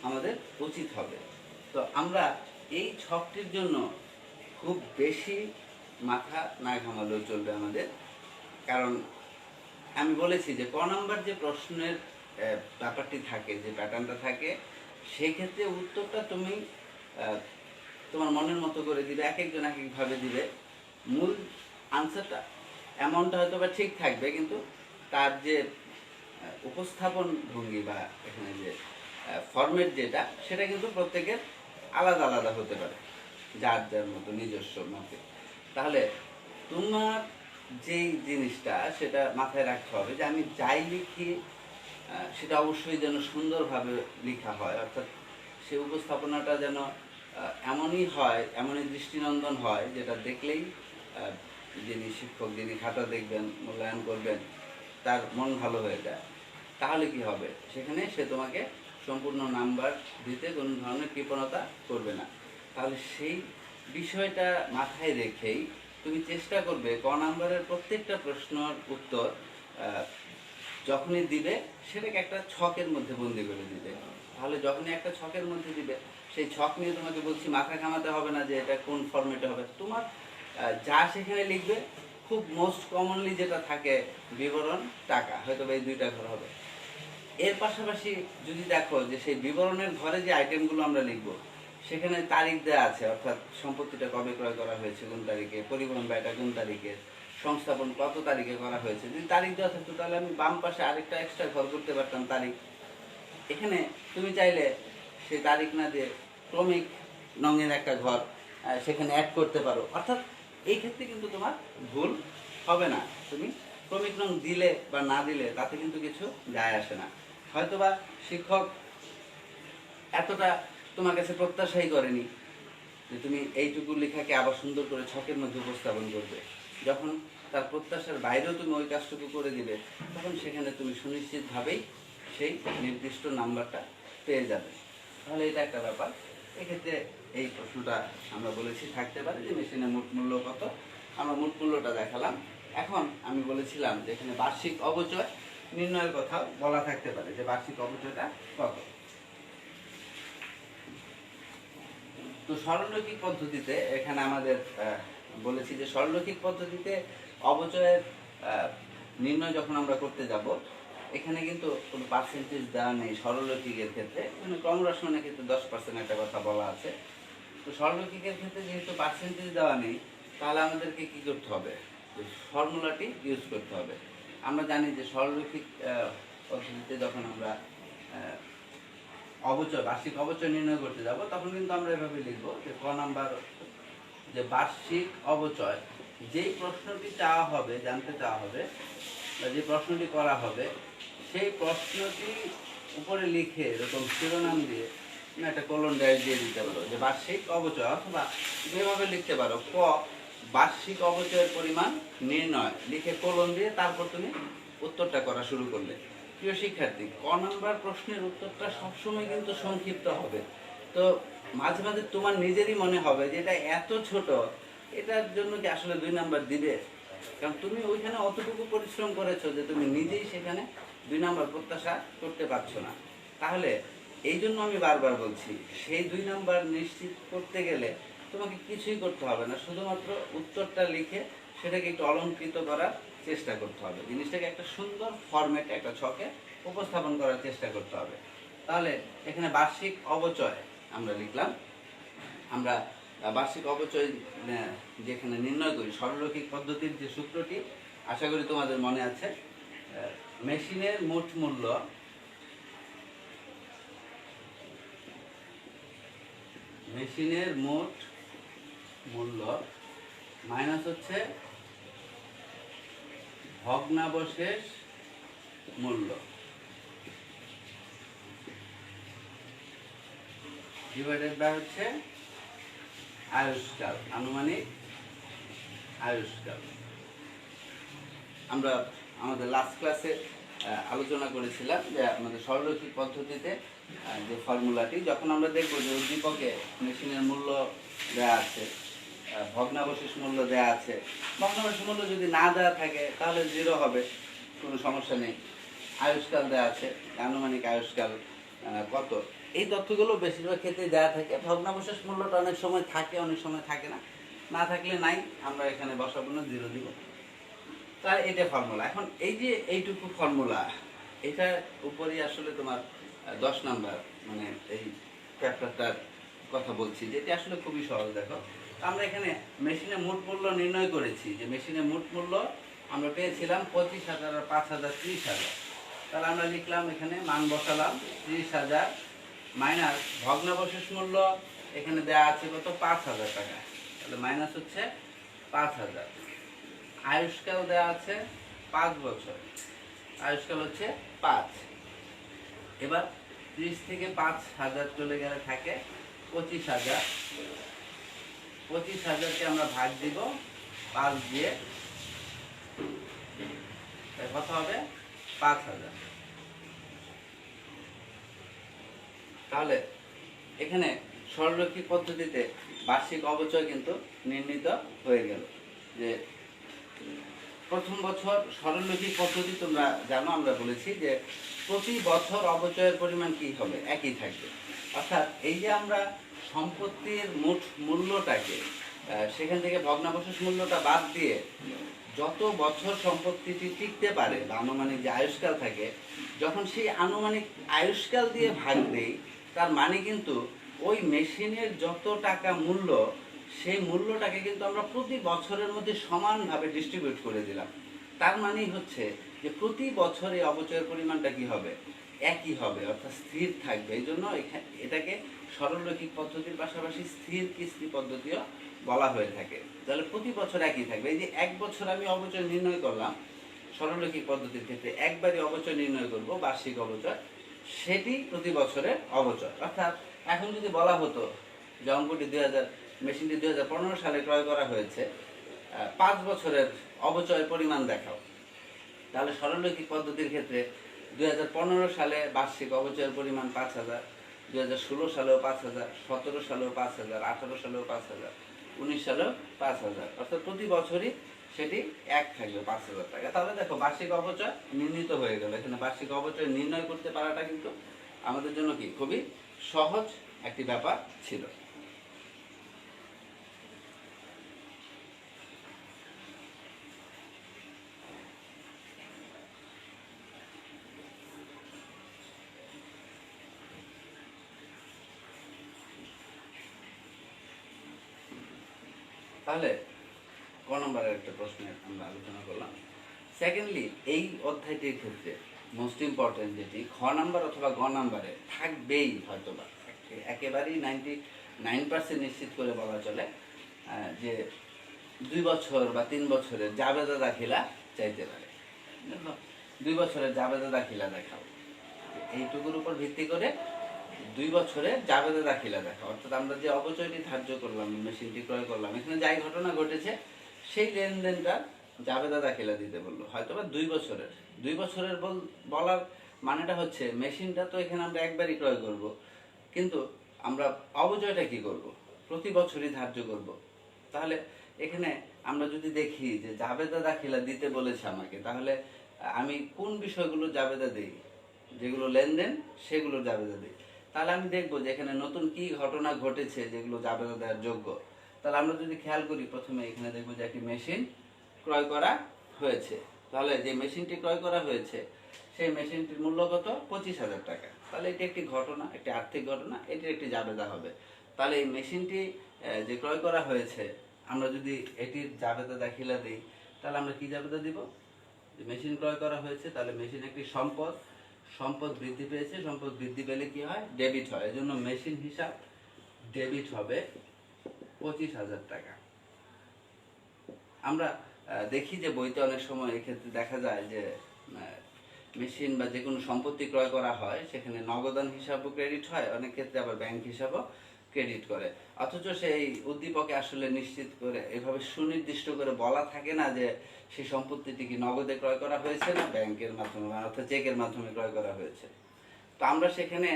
আমাদের উচিত হবে। তো আমরা এই ছকটির জন্য খুব বেশি মাথা না ঘামালেও চলবে আমাদের, কারণ আমি বলেছি যে ক নাম্বার যে প্রশ্নের ব্যাপারটি থাকে, যে প্যাটার্নটা থাকে, সেই ক্ষেত্রে উত্তরটা তুমি তোমার মনের মতো করে দিবে, এক একজন এক একভাবে দিবে। মূল আনসারটা এমনটা হয়তো বা ঠিক থাকবে, কিন্তু তার যে উপস্থাপন ভঙ্গি বা এখানে যে ফরম্যাট যেটা, সেটা কিন্তু প্রত্যেকের আলাদা আলাদা হতে পারে, যার যার মতো নিজস্ব মতে। তাহলে তোমার যেই জিনিসটা সেটা মাথায় রাখতে হবে যে আমি যাই লিখি সেটা অবশ্যই যেন সুন্দরভাবে লেখা হয়, অর্থাৎ সে উপস্থাপনাটা যেন এমনই হয়, এমনই দৃষ্টিনন্দন হয়, যেটা দেখলেই যিনি শিক্ষক, যিনি খাতা দেখবেন, মূল্যায়ন করবেন, তার মন ভালো হয়ে যায়। তাহলে কি হবে, সেখানে সে তোমাকে সম্পূর্ণ নাম্বার দিতে কোনো ধরনের কৃপণতা করবে না। তাহলে সেই বিষয়টা মাথায় রেখেই তুমি চেষ্টা করবে ক নাম্বারের প্রত্যেকটা প্রশ্নের উত্তর যখনই দিবে সেটাকে একটা ছকের মধ্যে বন্দি করে দিবে। তাহলে যখনই একটা ছকের মধ্যে দিবে, সেই ছক নিয়ে তোমাকে বলছি মাথা ঘামাতে হবে না যে এটা কোন ফরম্যাটে হবে। তোমার যা সেখানে লিখবে, খুব মোস্ট কমনলি যেটা থাকে বিবরণ, টাকা, হয়তো এই দুইটা ঘর হবে। এর পাশাপাশি যদি দেখো যে সেই বিবরণের ঘরে যে আইটেমগুলো আমরা লিখবো, সেখানে তারিখ দেওয়া আছে, অর্থাৎ সম্পত্তিটা কবে ক্রয় করা হয়েছে, কোন তারিখে, পরিবহন ব্যয়টা কোন তারিখে, সংস্থাপন কত তারিখে করা হয়েছে। যদি তারিখ দেওয়া থাকতো তাহলে আমি বাম পাশে আরেকটা এক্সট্রা ঘর করতে পারতাম তারিখ। এখানে তুমি চাইলে সেই তারিখ না দিয়ে ক্রমিক নঙের একটা ঘর সেখানে অ্যাড করতে পারো। অর্থাৎ এই ক্ষেত্রে কিন্তু তোমার ভুল হবে না। তুমি ক্রমিক নং দিলে বা না দিলে তাতে কিন্তু কিছু যায় আসে না। হয়তোবা শিক্ষক এতটা তোমার কাছে প্রত্যাশাই করেনি যে তুমি এইটুকু লেখাকে আবার সুন্দর করে ছকের মধ্যে উপস্থাপন করবে। যখন তার প্রত্যাশার বাইরেও তুমি ওই কাজটুকু করে দিবে, তখন সেখানে তুমি সুনিশ্চিতভাবেই সেই নির্দিষ্ট নাম্বারটা পেয়ে যাবে। তাহলে এটা একটা ব্যাপার। এক্ষেত্রে এই প্রশ্নটা আমরা বলেছি থাকতে পারে যে মেশিনের মোট মূল্য কত, আমরা মোট মূল্যটা দেখালাম। এখন আমি বলেছিলাম যে এখানে বার্ষিক অবচয় নির্ণয়ের কথা বলা থাকতে পারে, যে বার্ষিক অবচয়টা কত। তো সরলরৈখিক পদ্ধতিতে এখানে আমাদের বলেছি যে সরলরৈখিক পদ্ধতিতে অবচয়ের নির্ণয় যখন আমরা করতে যাব, এখানে কিন্তু কোনো পার্সেন্টেজ দেওয়া নেই সরলরৈখিকের ক্ষেত্রে। মানে ক্রমহ্রাসমানের ক্ষেত্রে 10% একটা কথা বলা আছে। তো সরলরৈখিকের ক্ষেত্রে যেহেতু পার্সেন্টেজ দেওয়া নেই, তাহলে আমাদেরকে কি করতে হবে, যে ফর্মুলাটি ইউজ করতে হবে। আমরা জানি যে সরলরৈখিক পদ্ধতিতে যখন আমরা অবচয়, বার্ষিক অবচয় নির্ণয় করতে যাব, তখন কিন্তু আমরা এভাবে লিখব যে ক নাম্বার যে বার্ষিক অবচয়, যেই প্রশ্নটি চাওয়া হবে, জানতে চাওয়া হবে, বা যে প্রশ্নটি করা হবে, সেই প্রশ্নটি উপরে লিখে এরকম শিরোনাম দিয়ে একটা কোলন ড্যাশ দিয়ে দিতে পারো যে বার্ষিক অবচয়, অথবা তুমি এভাবে লিখতে পারো ক বার্ষিক অবচয়ের পরিমাণ নির্ণয়, লিখে কোলন দিয়ে তারপর তুমি উত্তরটা করা শুরু করলে। প্রিয় শিক্ষার্থী, ক নাম্বার প্রশ্নের উত্তরটা সবসময় কিন্তু সংক্ষিপ্ত হবে। তো মাঝে মাঝে তোমার নিজেরই মনে হবে যে এটা এত ছোট, এটার জন্য কি আসলে 2 নাম্বার দিবে? কারণ তুমি ওইখানে অতটুকু পরিশ্রম করেছো যে তুমি নিজেই সেখানে 2 নাম্বার প্রত্যাশা করতে পারছো না। তাহলে এই জন্য আমি বারবার বলছি, সেই 2 নাম্বার নিশ্চিত করতে গেলে তোমাকে কিছুই করতে হবে না, শুধুমাত্র উত্তরটা লিখে সেটাকে একটু অলঙ্কৃত করার চেষ্টা করতে হবে, জিনিসটাকে একটা সুন্দর ফরম্যাটে, একটা ছকে উপস্থাপন করার চেষ্টা করতে হবে। তাহলে এখানে বার্ষিক অবচয় আমরা লিখলাম। আমরা বার্ষিক অবচয় যেখানে নির্ণয় করি সরলরৈখিক পদ্ধতির যে সূত্রটি, আশা করি তোমাদের মনে আছে। মেশিনের মোট মূল্য মাইনাস হচ্ছে ভগ্নাবশেষ মূল্য ডিভাইডেড বাই হচ্ছে আয়ুষ্কাল, আনুমানিক আয়ুষ্কাল। আমরা আমাদের লাস্ট ক্লাসে আলোচনা করেছিলাম যে আমাদের সরলরৈখিক পদ্ধতিতে যে ফর্মুলাটি, যখন আমরা দেখব যে উদ্দীপকে মেশিনের মূল্য দেওয়া আছে, ভগ্নাবশেষ মূল্য দেওয়া আছে, ভগ্নাবশেষ মূল্য যদি না দেওয়া থাকে তাহলে 0 হবে, কোনো সমস্যা নেই। আয়ুষ্কাল দেওয়া আছে, আনুমানিক আয়ুষ্কাল কত, এই তথ্যগুলো বেশিরভাগ ক্ষেত্রে দেওয়া থাকে। ভগ্নাবশেষ মূল্যটা অনেক সময় থাকে, অনেক সময় থাকে না, না থাকলে নাই, আমরা এখানে বসাবো না, 0 দিব। তার এটা ফর্মুলা। এখন এই যে এইটুকু ফর্মুলা, এটার উপরেই আসলে তোমার 10 নাম্বার মানে এই চ্যাপ্টারটার কথা বলছি, যেটা আসলে খুবই সহজ। দেখো, আমরা এখানে মেশিনে মোট মূল্য নির্ণয় করেছি, যে মেশিনে মোট মূল্য আমরা পেয়েছিলাম 25,000 আর 5,000 30,000। তাহলে আমরা লিখলাম, এখানে মান বসালাম 30,000 মাইনাস ভগ্নাবশেষ মূল্য এখানে দেওয়া আছে কত, 5,000 টাকা, তাহলে মাইনাস হচ্ছে 5,000। আয়ুষ্কাল দেওয়া আছে 5 বছর, আয়ুষ্কাল হচ্ছে 5। এবার 30 থেকে 5,000 চলে গেলে থাকে 25,000। 25,000কে আমরা ভাগ দিব 5 দিয়ে, কত হবে, 5,000। তাহলে এখানে সরলরৈখিক পদ্ধতিতে বার্ষিক অবচয় কিন্তু নির্ণীত হয়ে গেল। যে প্রথম বছর সরলরৈখিক পদ্ধতি তোমরা জানো, আমরা বলেছি যে প্রতি বছর অবচয়ের পরিমাণ কি হবে, একই থাকবে। অর্থাৎ এই যে আমরা সম্পত্তির মোট মূল্যটাকে সেখান থেকে ভগ্নাবশেষ মূল্যটা বাদ দিয়ে যত বছর সম্পত্তিটি টিকতে পারে বা আনুমানিক যে আয়ুষ্কাল থাকে, যখন সেই আনুমানিক আয়ুষ্কাল দিয়ে ভাগ দেই, তার মানে কিন্তু ওই মেশিনের যত টাকা মূল্য, সেই মূল্যটাকে কিন্তু আমরা প্রতি বছরের মধ্যে সমানভাবে ডিস্ট্রিবিউট করে দিলাম। তার মানেই হচ্ছে যে প্রতি বছরে অবচয়ের পরিমাণটা কি হবে, একই হবে, অর্থাৎ স্থির থাকবে। এই জন্য এটাকে সরলরৈখিক পদ্ধতির পাশাপাশি স্থির কিস্তি পদ্ধতিও বলা হয়ে থাকে। তাহলে প্রতি বছর একই থাকবে। এই যে 1 বছর আমি অবচয় নির্ণয় করলাম সরলরৈখিক পদ্ধতির ক্ষেত্রে, একবারই অবচয় নির্ণয় করব, বার্ষিক অবচয়, সেটি প্রতি বছরের অবচয়। অর্থাৎ এখন যদি বলা হতো যে অঙ্কটি মেশিনটি 2015 সালে ক্রয় করা হয়েছে, 5 বছরের অবচয়ের পরিমাণ দেখাও, তাহলে সরলরৈখিক পদ্ধতির ক্ষেত্রে 2015 সালে বার্ষিক অবচয়ের পরিমাণ 5,000, 2016 সালেও 5,000, 17 সালেও 5,000, 18 সালেও 5,000, 19 সালেও 5,000, অর্থাৎ প্রতি বছরই সেটি এক থাকবে 5,000 টাকা। তাহলে দেখো বার্ষিক অবচয় নির্ণীত হয়ে গেল। এখানে বার্ষিক অবচয় নির্ণয় করতে পারাটা কিন্তু আমাদের জন্য কি খুবই সহজ একটি ব্যাপার ছিল। তাহলে ক নম্বরের একটা প্রশ্ন আমরা আলোচনা করলাম। সেকেন্ডলি, এই অধ্যায়টির ক্ষেত্রে মোস্ট ইম্পর্টেন্ট যেটি খ নাম্বার অথবা গ নাম্বারে থাকবেই, হয়তো বা একেবারেই 99% নিশ্চিত করে বলা চলে যে 2 বছর বা 3 বছরের জাবেদা দাখিলা চাইতে পারে। 2 বছরের জাবেদা দাখিলা দেখাও, এইটুকুর উপর ভিত্তি করে 2 বছরে জাবেদা দাখিলা দেখা, অর্থাৎ আমরা যে অবচয়টি ধার্য করলাম, মেশিনটি ক্রয় করলাম, এখানে যাই ঘটনা ঘটেছে সেই লেনদেনটা জাবেদা দাখিলা দিতে বললো, হয়তো বা 2 বছরের। 2 বছরের বলার মানেটা হচ্ছে মেশিনটা তো এখানে আমরা একবারই ক্রয় করব, কিন্তু আমরা অবচয়টা কি করব, প্রতি বছরই ধার্য করব। তাহলে এখানে আমরা যদি দেখি যে জাবেদা দাখিলা দিতে বলেছে আমাকে, তাহলে আমি কোন বিষয়গুলো জাবেদা দিই, যেগুলো লেনদেন সেগুলো জাবেদা দিই। তাহলে আমি দেখবো যে এখানে নতুন কি ঘটনা ঘটেছে যেগুলো জাবেদা দেওয়ার যোগ্য। তাহলে আমরা যদি খেয়াল করি, প্রথমে এখানে দেখবো যে একটি মেশিন ক্রয় করা হয়েছে। তাহলে যে মেশিনটি ক্রয় করা হয়েছে সেই মেশিনটির মূল্য কত, 25,000 টাকা। তাহলে এটি একটি ঘটনা, একটি আর্থিক ঘটনা, এটির একটি জাবেদা হবে। তাহলে এই মেশিনটি যে ক্রয় করা হয়েছে, আমরা যদি এটির জাবেদা দাখিলা দিই, তাহলে আমরা কি জাবেদা দিব, যে মেশিন ক্রয় করা হয়েছে, তাহলে মেশিন একটি সম্পদ, সম্পদ বৃদ্ধি পেয়েছে, সম্পদ বৃদ্ধি পেলে কি হয়, ডেবিট হয়। এজন্য মেশিন হিসাব ডেবিট হবে 25,000 টাকা। আমরা দেখি যে বইতে অনেক সময় এক্ষেত্রে দেখা যায় যে মেশিন বা যে কোনো সম্পত্তি ক্রয় করা হয় সেখানে নগদান হিসাবও ক্রেডিট হয়, অনেক ক্ষেত্রে আবার ব্যাংক হিসাবও ক্রেডিট করে। অথচ সেই উদ্দীপকে আসলে নিশ্চিত করে এভাবে সুনির্দিষ্ট করে বলা থাকে না যে সেই সম্পত্তিটি কি নগদে ক্রয় করা হয়েছে না ব্যাংকের মাধ্যমে অর্থাৎ চেকের মাধ্যমে ক্রয় করা হয়েছে। তো আমরা সেখানে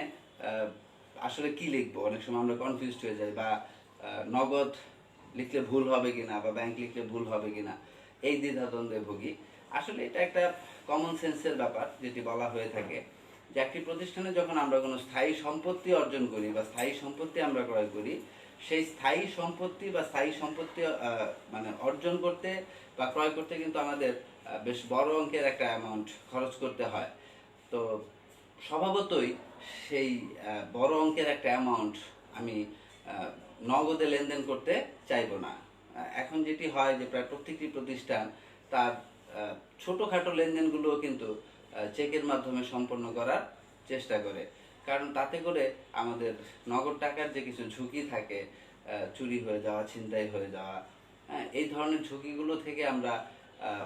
আসলে কি লিখবো, অনেক সময় আমরা কনফিউজড হয়ে যাই, বা নগদ লিখলে ভুল হবে কিনা বা ব্যাংক লিখলে ভুল হবে কিনা, এই দ্বিধাদ্বন্দ্বে ভুগি। আসলে এটা একটা কমন সেন্সের ব্যাপার, যেটি বলা হয়ে থাকে যে একটি প্রতিষ্ঠানে যখন আমরা কোনো স্থায়ী সম্পত্তি অর্জন করি বা স্থায়ী সম্পত্তি আমরা ক্রয় করি, সেই স্থায়ী সম্পত্তি বা স্থায়ী সম্পত্তি মানে অর্জন করতে বা ক্রয় করতে কিন্তু আমাদের বেশ বড় অঙ্কের একটা অ্যামাউন্ট খরচ করতে হয়। তো স্বভাবতই সেই বড় অঙ্কের একটা অ্যামাউন্ট আমি নগদে লেনদেন করতে চাইবো না। এখন যেটি হয় যে প্রায় প্রত্যেকটি প্রতিষ্ঠান তার ছোটোখাটো লেনদেনগুলোও কিন্তু চেকের মাধ্যমে সম্পন্ন করার চেষ্টা করে, কারণ তাতে করে আমাদের নগদ টাকার যে কিছু ঝুঁকি থাকে, চুরি হয়ে যাওয়া, ছিনতাই হয়ে যাওয়া, হ্যাঁ, এই ধরনের ঝুঁকিগুলো থেকে আমরা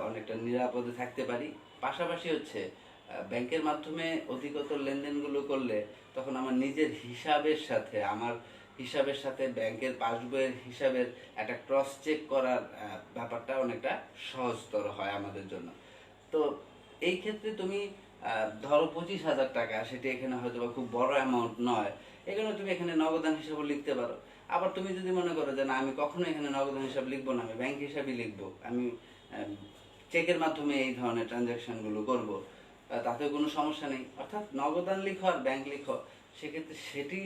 অনেকটা নিরাপদে থাকতে পারি। পাশাপাশি হচ্ছে ব্যাংকের মাধ্যমে অধিকতর লেনদেনগুলো করলে তখন আমার নিজের হিসাবের সাথে ব্যাংকের পাসবইয়ের হিসাবের একটা ক্রস চেক করার ব্যাপারটা অনেকটা সহজতর হয় আমাদের জন্য। তো এই ক্ষেত্রে তুমি ধরো 25,000 টাকা, সেটি এখানে হয়তো বা খুব বড় অ্যামাউন্ট নয়, এখানে তুমি এখানে নগদান হিসাবে লিখতে পারো। আবার তুমি যদি মনে করো যে না, আমি কখনো এখানে নগদান হিসাব লিখবো না, আমি ব্যাংক হিসাবই লিখবো, আমি চেকের মাধ্যমে এই ধরনের ট্রানজ্যাকশনগুলো করব, তাতেও কোনো সমস্যা নেই। অর্থাৎ নগদান লিখো আর ব্যাংক লিখো, সেক্ষেত্রে সেটি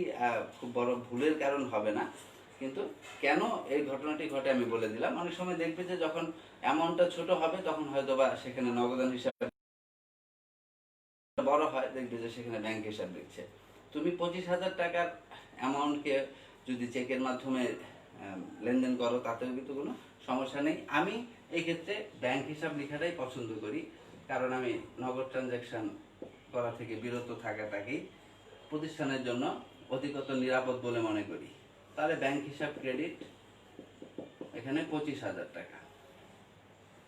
খুব বড় ভুলের কারণ হবে না। কিন্তু কেন এই ঘটনাটি ঘটে আমি বলে দিলাম। অনেক সময় দেখবে যে যখন অ্যামাউন্টটা ছোট হবে তখন হয়তো বা সেখানে নগদান হিসাব বড় হয়, দেখবে যে সেখানে ব্যাংক হিসাব লিখছে। তুমি 25,000 টাকার অ্যামাউন্টকে যদি চেকের মাধ্যমে লেনদেন করো, তাতেও কিন্তু কোনো সমস্যা নেই। আমি এই ক্ষেত্রে ব্যাংক হিসাব লেখাটাই পছন্দ করি, কারণ আমি নগদ ট্রানজ্যাকশন করা থেকে বিরত থাকাটাকেই প্রতিষ্ঠানের জন্য অধিকতর নিরাপদ বলে মনে করি। তাহলে ব্যাংক হিসাব ক্রেডিট এখানে 25,000 টাকা।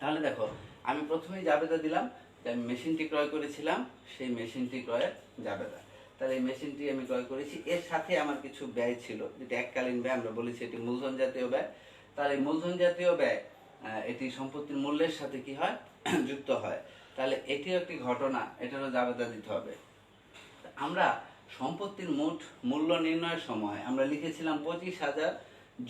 তাহলে দেখো, আমি প্রথমেই জাবেদা দিলাম যে আমি মেশিনটি ক্রয় করেছিলাম, সেই মেশিনটি ক্রয়ের জাবেদা। তাহলে এই মেশিনটি আমি ক্রয় করেছি, এর সাথে আমার কিছু ব্যয় ছিল, যেটি এককালীন ব্যয়, আমরা বলেছি এটি মূলধন জাতীয় ব্যয়। তাহলে এই মূলধন জাতীয় ব্যয় এটি সম্পত্তির মূল্যের সাথে কি হয়, যুক্ত হয়। তাহলে এটিও একটি ঘটনা, এটারও জাবেদা দিতে হবে। আমরা সম্পত্তির মোট মূল্য নির্ণয়ের সময় আমরা লিখেছিলাম 25,000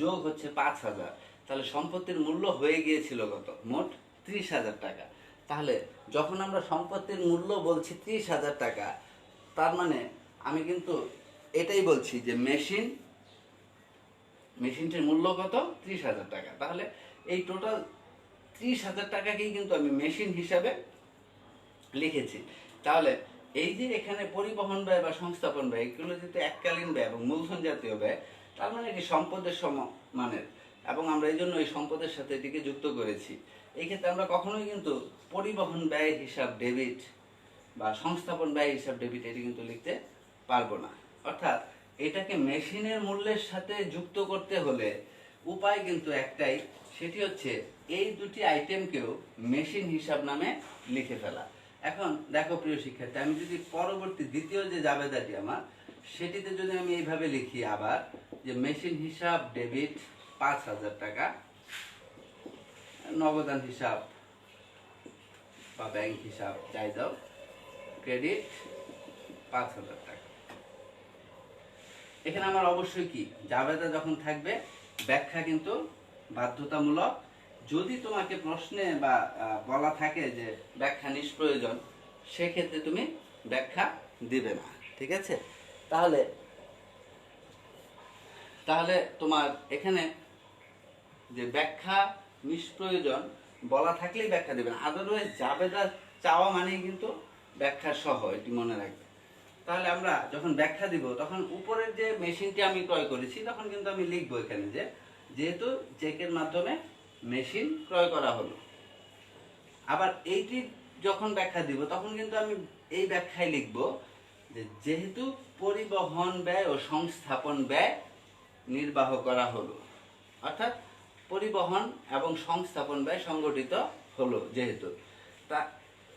যোগ হচ্ছে 5,000, তাহলে সম্পত্তির মূল্য হয়ে গিয়েছিল কত, মোট 30,000 টাকা। তাহলে যখন আমরা সম্পত্তির মূল্য বলছি 30,000 টাকা, তার মানে আমি কিন্তু এটাই বলছি যে মেশিনটির মূল্য কত, 30,000 টাকা। তাহলে এই টোটাল 30,000 টাকাকেই কিন্তু আমি মেশিন হিসাবে লিখেছি। তাহলে এই যে এখানে পরিবহন ব্যয় বা সংস্থাপন ব্যয়, এগুলো যেহেতু এককালীন ব্যয় এবং মূলধন জাতীয় ব্যয়, তার মানে এটি সম্পদের সমানের, এবং আমরা এই জন্য এই সম্পদের সাথে এটিকে যুক্ত করেছি। এই ক্ষেত্রে আমরা কখনোই কিন্তু পরিবহন ব্যয় হিসাব ডেবিট বা সংস্থাপন ব্যয় হিসাব ডেবিট এটি কিন্তু লিখতে পারবো না। অর্থাৎ এটাকে মেশিনের মূল্যের সাথে যুক্ত করতে হলে উপায় কিন্তু একটাই, সেটি হচ্ছে এই দুটি আইটেমকেও মেশিন হিসাব নামে লিখে ফেলা। এখন দেখো প্রিয় শিক্ষার্থী, আমি যদি পরবর্তী দ্বিতীয় যে জাবেদাটি আমার, সেটিতে যদি আমি এইভাবে লিখি আবার যে মেশিন হিসাব ডেবিট 5,000 টাকা, নগদান হিসাব বা ব্যাংক হিসাব যাই দাও, ক্রেডিট 5,000 টাকা। এখানে আমার অবশ্যই কি জাবেদা যখন থাকবে, ব্যাখ্যা কিন্তু বাধ্যতামূলক। যদি তোমাকে প্রশ্নে বা বলা থাকে যে ব্যাখ্যা নিষ্প্রয়োজন, সেক্ষেত্রে তুমি ব্যাখ্যা দিবে না, ঠিক আছে? তাহলে তোমার এখানে যে ব্যাখ্যা নিষ্প্রয়োজন বলা থাকলেই ব্যাখ্যা দেবে না, আদারওয়াইজ জাবেদা চাওয়া মানেই কিন্তু ব্যাখ্যা সহ, এটি মনে রাখবে। তাহলে আমরা যখন ব্যাখ্যা দিব, তখন উপরের যে মেশিনটি আমি ক্রয় করেছি, তখন কিন্তু আমি লিখবো এখানে যে যেহেতু চেকের মাধ্যমে মেশিন ক্রয় করা হলো। আবার এইটি যখন ব্যাখ্যা দিব, তখন কিন্তু আমি এই ব্যাখ্যায় লিখব যে যেহেতু পরিবহন ব্যয় ও সংস্থাপন ব্যয় নির্বাহ করা হলো, অর্থাৎ পরিবহন এবং সংস্থাপন ব্যয় সংগঠিত হলো যেহেতু, তা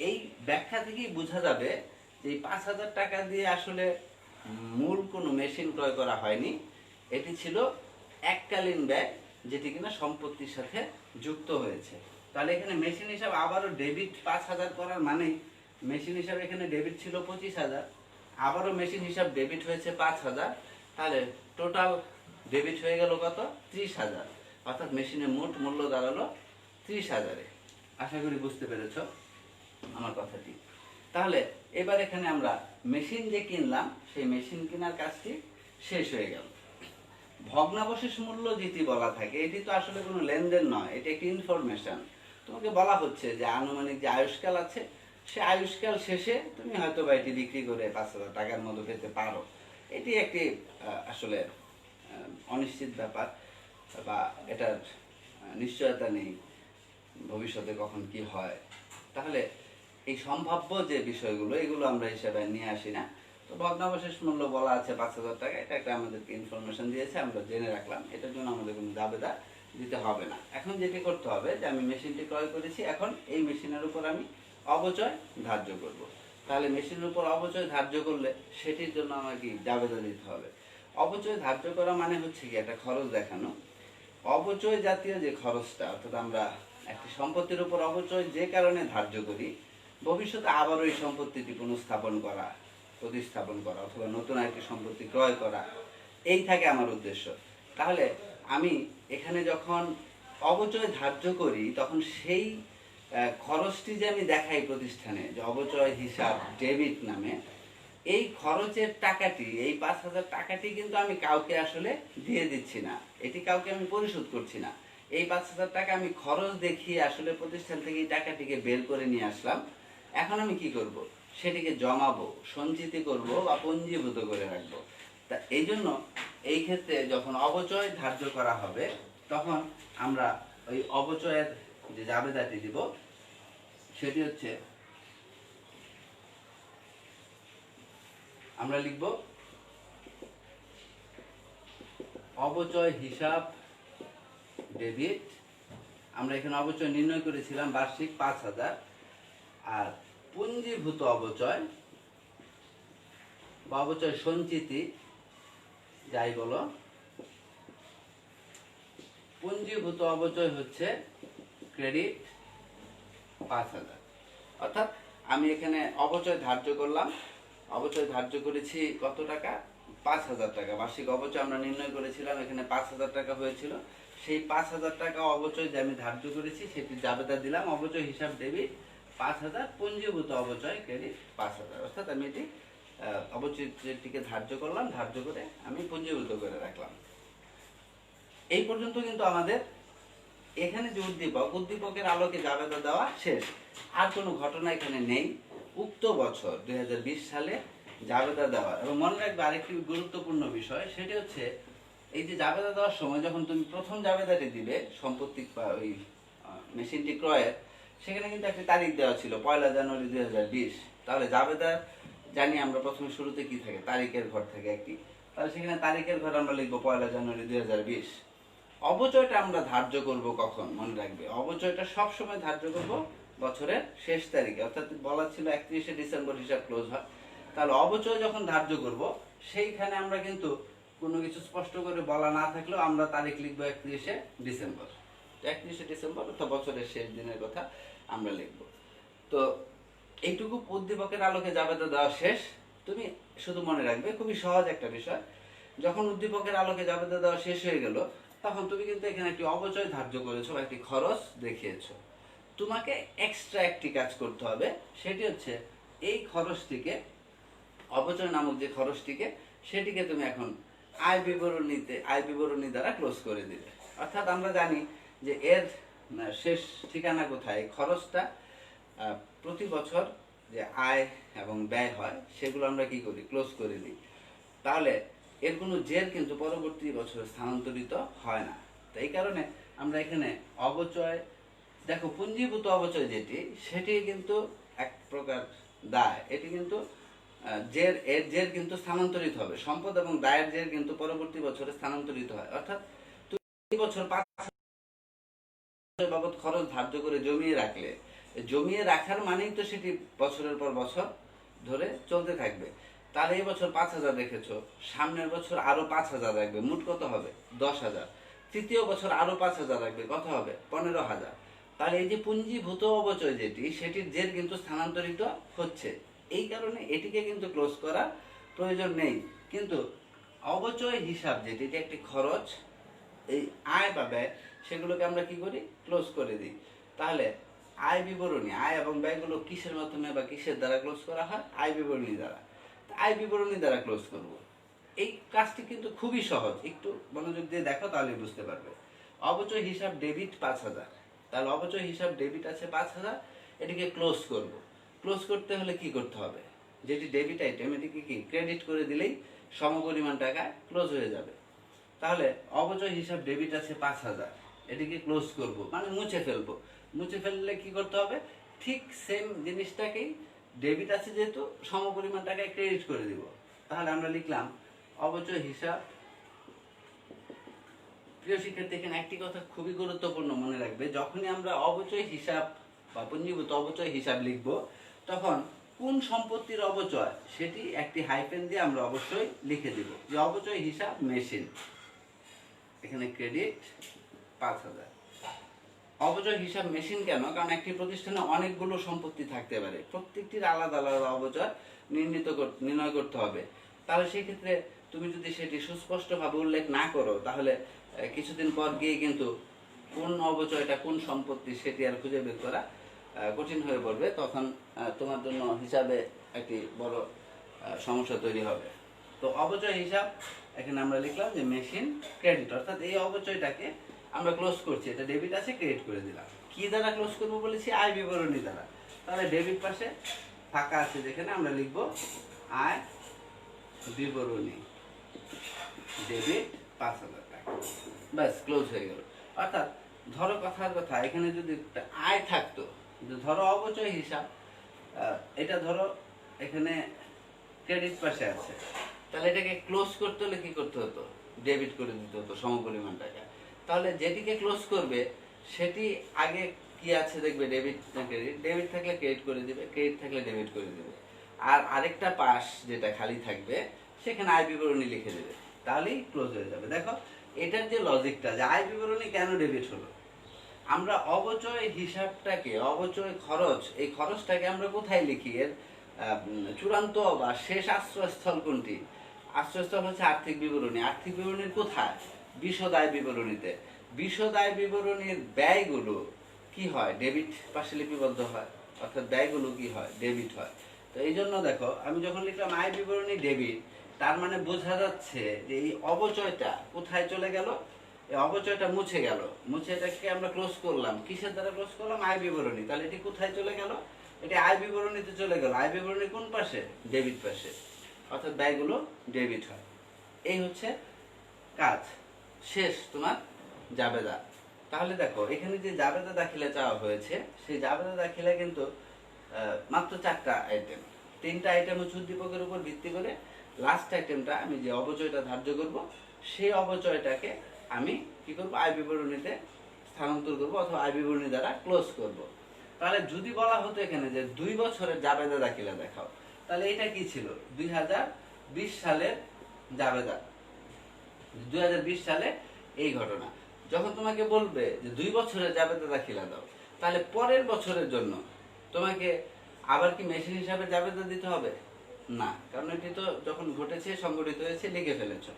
এই ব্যাখ্যা থেকেই বোঝা যাবে যে এই 5,000 টাকা দিয়ে আসলে মূল কোনো মেশিন ক্রয় করা হয়নি, এটি ছিল এককালীন ব্যয়, যেটি কিনা সম্পত্তির সাথে যুক্ত হয়েছে। তাহলে এখানে মেশিন হিসাব আবারও ডেবিট 5,000 করার মানে মেশিন হিসাবে এখানে ডেবিট ছিল 25,000, আবারও মেশিন হিসাব ডেবিট হয়েছে 5,000, তাহলে টোটাল ডেবিট হয়ে গেল কত, 30,000। অর্থাৎ মেশিনের মোট মূল্য দাঁড়ালো 30,000। আশা করি বুঝতে পেরেছ। আমার কথাটি। তাহলে এবার এখানে আমরা মেশিন যে কিনলাম সেই মেশিন কেনার কাজটি শেষ হয়ে গেল। ভগ্নাবশেষ মূল্য যেটি বলা থাকে এটি তো আসলে কোনো লেনদেন নয়, এটি একটি ইনফরমেশন। তোমাকে বলা হচ্ছে যে আনুমানিক যে আয়ুষ্কাল আছে সে আয়ুষ্কাল শেষে তুমি হয়তো বা এটি বিক্রি করে 5,000 টাকার মতো পেতে পারো। এটি একটি আসলে অনিশ্চিত ব্যাপার, বা এটার নিশ্চয়তা নেই ভবিষ্যতে কখন কি হয়। তাহলে এই সম্ভাব্য যে বিষয়গুলো এগুলো আমরা হিসাবে নিয়ে আসি না। তো ভগ্নাবশেষ মূল্য বলা আছে 5,000 টাকা, এটা একটা আমাদেরকে ইনফরমেশন দিয়েছে, আমরা জেনে রাখলাম, এটার জন্য আমাদের কোনো দাবেদার দিতে হবে না। এখন যেটি করতে হবে যে আমি মেশিনটি ক্রয় করেছি, এখন এই মেশিনের উপর আমি অবচয় ধার্য করব। তাহলে মেশিনের উপর অবচয় ধার্য করলে সেটির জন্য আমাকে দাবেদা দিতে হবে। অবচয় ধার্য করা মানে হচ্ছে কি একটা খরচ দেখানো। অবচয় জাতীয় যে খরচটা, অর্থাৎ আমরা একটি সম্পত্তির উপর অবচয় যে কারণে ধার্য করি, ভবিষ্যতে আবারও এই সম্পত্তিটি পুনঃস্থাপন করা, প্রতিস্থাপন করা অথবা নতুন একটি সম্পত্তি ক্রয় করা, এই থাকে আমার উদ্দেশ্য। তাহলে আমি এখানে যখন অবচয় ধার্য করি তখন সেই খরচটি যে আমি দেখাই প্রতিষ্ঠানে যে অবচয় হিসাব ডেবিট নামে, এই খরচের টাকাটি, এই 5,000 টাকাটি কিন্তু আমি কাউকে আসলে দিয়ে দিচ্ছি না, এটি কাউকে আমি পরিশোধ করছি না। এই 5,000 টাকা আমি খরচ দেখিয়ে আসলে প্রতিষ্ঠান থেকে এই টাকাটিকে বের করে নিয়ে আসলাম। এখন আমি কি করব? সেটিকে জমাবো, সঞ্চিতি করব বা পঞ্জীভূত করে রাখবো। তা এই জন্য এই ক্ষেত্রে যখন অবচয় ধার্য করা হবে তখন আমরা ওই অবচয়ের যে জাবেদাটি দিব সেটি হচ্ছে, আমরা লিখব অবচয় হিসাব ডেবিট। আমরা এখানে অবচয় নির্ণয় করেছিলাম বার্ষিক 5,000, আর পুঞ্জীভূত অবচয় বা অবচয় সঞ্চিতি যাই বলো, পুঞ্জীভূত অবচয় হচ্ছে ক্রেডিট 5,000। অর্থাৎ আমি এখানে অবচয় ধার্য করলাম, অবচয় ধার্য করেছি কত টাকা? 5,000 টাকা। বার্ষিক অবচয় আমরা নির্ণয় করেছিলাম, এখানে 5,000 টাকা হয়েছিল। সেই 5,000 টাকা অবচয় যে আমি ধার্য করেছি সেটি জাবেদা দিলাম, অবচয় হিসাব ডেবিট 5,000, পুঞ্জীভূত অবচয় ক্রেডিট 5,000। অর্থাৎ আমি এটি অবচয়টিকে ধার্য করলাম, ধার্য করে আমি পুঞ্জীভূত করে রাখলাম। এই পর্যন্ত কিন্তু আমাদের এখানে যে উদ্দীপকের আলোকে জাবেদা দেওয়া শেষ, আর কোনো ঘটনা এখানে নেই। উক্ত বছর 2020 সালে জাবেদা দেওয়া। এবং মনে রাখবে আরেকটি গুরুত্বপূর্ণ বিষয়, সেটি হচ্ছে এই যে জাবেদা দেওয়ার সময় যখন তুমি প্রথম জাবেদাটি দিবে সম্পত্তি বা ওই মেশিনটি ক্রয়ের, সেখানে কিন্তু একটি তারিখ দেওয়া ছিল 1 জানুয়ারি 2020। তাহলে জাবেদা জানি আমরা প্রথমে শুরুতে কি থাকে, তারিখের ঘর থাকে একটি, তাহলে সেখানে তারিখের ঘর আমরা লিখবো 1 জানুয়ারি 2020। অবচয়টা আমরা ধার্য করব কখন? মনে রাখবে অবচয়টা সবসময় ধার্য করব বছরের শেষ তারিখে, অর্থাৎ বলা ছিল 31শে ডিসেম্বর হিসাব ক্লোজ হয়। তাহলে অবচয় যখন ধার্য করব সেইখানে আমরা কিন্তু কোনো কিছু স্পষ্ট করে বলা না থাকলেও আমরা তারিখ লিখবো 31শে ডিসেম্বর। 31শে ডিসেম্বর অর্থাৎ বছরের শেষ দিনের কথা আমরা লিখব। তো এইটুকু উদ্দীপকের আলোকে জাবেদা দেওয়া শেষ। তুমি শুধু মনে রাখবে খুবই সহজ একটা বিষয়, যখন উদ্দীপকের আলোকে জাবেদা দেওয়া শেষ হয়ে গেল তখন তুমি কিন্তু এখানে একটি অবচয় ধার্য করেছো, একটি খরচ দেখিয়েছো। তোমাকে এক্সট্রা একটি কাজ করতে হবে, সেটি হচ্ছে এই খরচটিকে, অবচয় নামক যে খরচটিকে, সেটিকে তুমি এখন আয় বিবরণী দ্বারা ক্লোজ করে দিবে। অর্থাৎ আমরা জানি যে এর শেষ ঠিকানা কোথায়। খরচটা প্রতি বছর যে আয় এবং ব্যয় হয় সেগুলো আমরা কি করি? ক্লোজ করে দিই। তাহলে এর কোনো জের কিন্তু পরবর্তী বছরে স্থানান্তরিত হয় না। তো এই কারণে আমরা এখানে অবচয়, দেখো পুঞ্জীভূত অবচয় যেটি, সেটি কিন্তু এক প্রকার দায়, এটি কিন্তু এর জের কিন্তু স্থানান্তরিত হবে। সম্পদ এবং দায়ের জের কিন্তু পরবর্তী বছরে স্থানান্তরিত হয়। অর্থাৎ তুমি বছর 5,000 বাবদ খরচ ধার্য করে জমিয়ে রাখলে, জমিয়ে রাখার মানেই তো সেটি বছরের পর বছর ধরে চলতে থাকবে। তাহলে এই বছর 5,000 রেখেছো, সামনের বছর আরো 5,000 রাখবে, মোট কত হবে? 10,000। তৃতীয় বছর আরো 5,000 রাখবে, কত হবে? 15,000। তাহলে এই যে পুঞ্জীভূত অবচয় যেটি, সেটির জের কিন্তু স্থানান্তরিত হচ্ছে। এই কারণে এটিকে কিন্তু ক্লোজ করা প্রয়োজন নেই। কিন্তু অবচয় হিসাব যেটি, এটি একটি খরচ, এই আয় বা ব্যয়, সেগুলোকে আমরা কি করি? ক্লোজ করে দিই। তাহলে আয় বিবরণী, আয় এবং ব্যয়গুলো কিসের মাধ্যমে বা কিসের দ্বারা ক্লোজ করা হয়? আয় বিবরণী দ্বারা। আয় বিবরণী দ্বারা ক্লোজ করব। এই কাজটি কিন্তু খুবই সহজ, একটু মনোযোগ দিয়ে দেখো তাহলে বুঝতে পারবে। অবচয় হিসাব ডেবিট 5,000, তাহলে অবচয় হিসাব ডেবিট আছে 5,000, এটিকে ক্লোজ করব। ক্লোজ করতে হলে কি করতে হবে? যেটি ডেবিট আইটেম এটিকে কি ক্রেডিট করে দিলেই সমপরিমাণ টাকায় ক্লোজ হয়ে যাবে। তাহলে অবচয় হিসাব ডেবিট আছে 5,000, এটিকে ক্লোজ করব মানে মুছে ফেলবো। মুছে ফেললে কি করতে হবে? ঠিক সেম জিনিসটাকেই ডেবিট আছে যেহেতু সমপরিমাণ টাকায় ক্রেডিট করে দিব। তাহলে আমরা লিখলাম অবচয় হিসাব। প্রিয় শিক্ষার্থী, এখানে একটি কথা খুবই গুরুত্বপূর্ণ মনে রাখবে, যখনই আমরা অবচয় হিসাব বা পুঞ্জীভূত অবচয় হিসাব লিখব তখন কোন সম্পত্তির অবচয় সেটি একটি হাইফেন দিয়ে আমরা অবশ্যই লিখে দিব, যে অবচয় হিসাব মেশিন, এখানে ক্রেডিট 5,000। অবচয় হিসাব মেশিন কেন? কারণ একটি প্রতিষ্ঠানে অনেকগুলো সম্পত্তি থাকতে পারে, প্রত্যেকটির আলাদা আলাদা অবচয় নির্ণয় করতে হবে। তাহলে সেই ক্ষেত্রে তুমি যদি সেটি সুস্পষ্টভাবে উল্লেখ না করো তাহলে কিছুদিন পর গিয়ে কিন্তু কোন অবচয়টা কোন সম্পত্তি সেটি আর খুঁজে বের করা কঠিন হয়ে পড়বে। তখন তোমার জন্য হিসাবে একটি বড় সমস্যা তৈরি হবে। তো অবচয় হিসাব এখানে আমরা লিখলাম যে মেশিন ক্রেডিট, অর্থাৎ এই অবচয়টাকে আমরা ক্লোজ করছি, এটা ডেবিট আছে ক্রেডিট করে দিলাম। কি দ্বারা ক্লোজ করব বলেছি? আয় বিবরণী দ্বারা। তাহলে ডেবিট পাশে ফাঁকা আছে যেখানে আমরা লিখব আয় বিবরণী, ডেবিট 5,000 টাকা, ব্যাস ক্লোজ হয়ে গেল। অর্থাৎ ধরো কথার কথা, এখানে যদি আয় থাকতো, ধরো অবচয় হিসাব, এটা ধরো এখানে ক্রেডিট পাশে আছে, তাহলে এটাকে ক্লোজ করতে হলে কি করতে হতো? ডেবিট করে দিতে হতো সমপরিমাণ টাকা। তাহলে যেটিকে ক্লোজ করবে সেটি আগে কি আছে দেখবে, ডেবিট না ক্রেডিট, ডেবিট থাকলে ক্রেডিট করে দিবে, ক্রেডিট থাকলে ডেবিট করে দিবে। আর আরেকটা পাশ যেটা খালি থাকবে সেখানে আয় বিবরণী লিখে দেবে, তাহলেই ক্লোজ হয়ে যাবে। দেখো এটার যে লজিকটা, যে আয় বিবরণী কেন ডেবিট হলো, আমরা অবচয় হিসাবটাকে, অবচয় খরচ, এই খরচটাকে আমরা কোথায় লিখি? এর চূড়ান্ত বা শেষ আশ্রয়স্থল কোনটি? আশ্রয়স্থল হচ্ছে আর্থিক বিবরণী। আর্থিক বিবরণীর কোথায়? বিশদ আয় বিবরণীতে। বিশদ আয় বিবরণীর ব্যয়গুলো কি হয়? ডেবিট পাশে লিপিবদ্ধ হয়, অর্থাৎ ব্যয়গুলো কি হয়? ডেবিট হয়। তো এই জন্য দেখো আমি যখন লিখলাম আয় বিবরণী ডেবিট, তার মানে বোঝা যাচ্ছে যে এই অবচয়টা কোথায় চলে গেল? এই অবচয়টা মুছে গেল। মুছে এটাকে আমরা ক্লোজ করলাম, কিসের দ্বারা ক্লোজ করলাম? আয় বিবরণী। তাহলে এটি কোথায় চলে গেল? এটি আয় বিবরণীতে চলে গেল। আয় বিবরণী কোন পাশে? ডেবিট পাশে, অর্থাৎ ব্যয়গুলো ডেবিট হয়। এই হচ্ছে কাজ। শেষ তোমার জাবেদা। তাহলে দেখো এখানে যে জাবেদা দাখিলা চাওয়া হয়েছে, সেই জাবেদা দাখিলা কিন্তু মাত্র 4টা আইটেম। 3টা আইটেম হচ্ছে উদ্দীপকের উপর ভিত্তি করে। লাস্ট আইটেমটা আমি যে অবচয়টা ধার্য করব, সেই অবচয়টাকে আমি কি করব? আয় বিবরণীতে স্থানান্তর করব অথবা আয় বিবরণী দ্বারা ক্লোজ করব। তাহলে যদি বলা হতো এখানে যে 2 বছরের জাবেদা দাখিলা দেখাও, তাহলে এটা কি ছিল? 2020 সালের জাবেদা, 2020 সালে এই ঘটনা। যখন তোমাকে বলবে যে 2 বছরের জাবেদা দাখিলা দাও, তাহলে পরের বছরের জন্য তোমাকে আবার কি মেশিন হিসাবে জাবেদা দিতে হবে? না, কারণ এটি তো যখন ঘটেছে, সংগঠিত হয়েছে, লিখে ফেলেছো।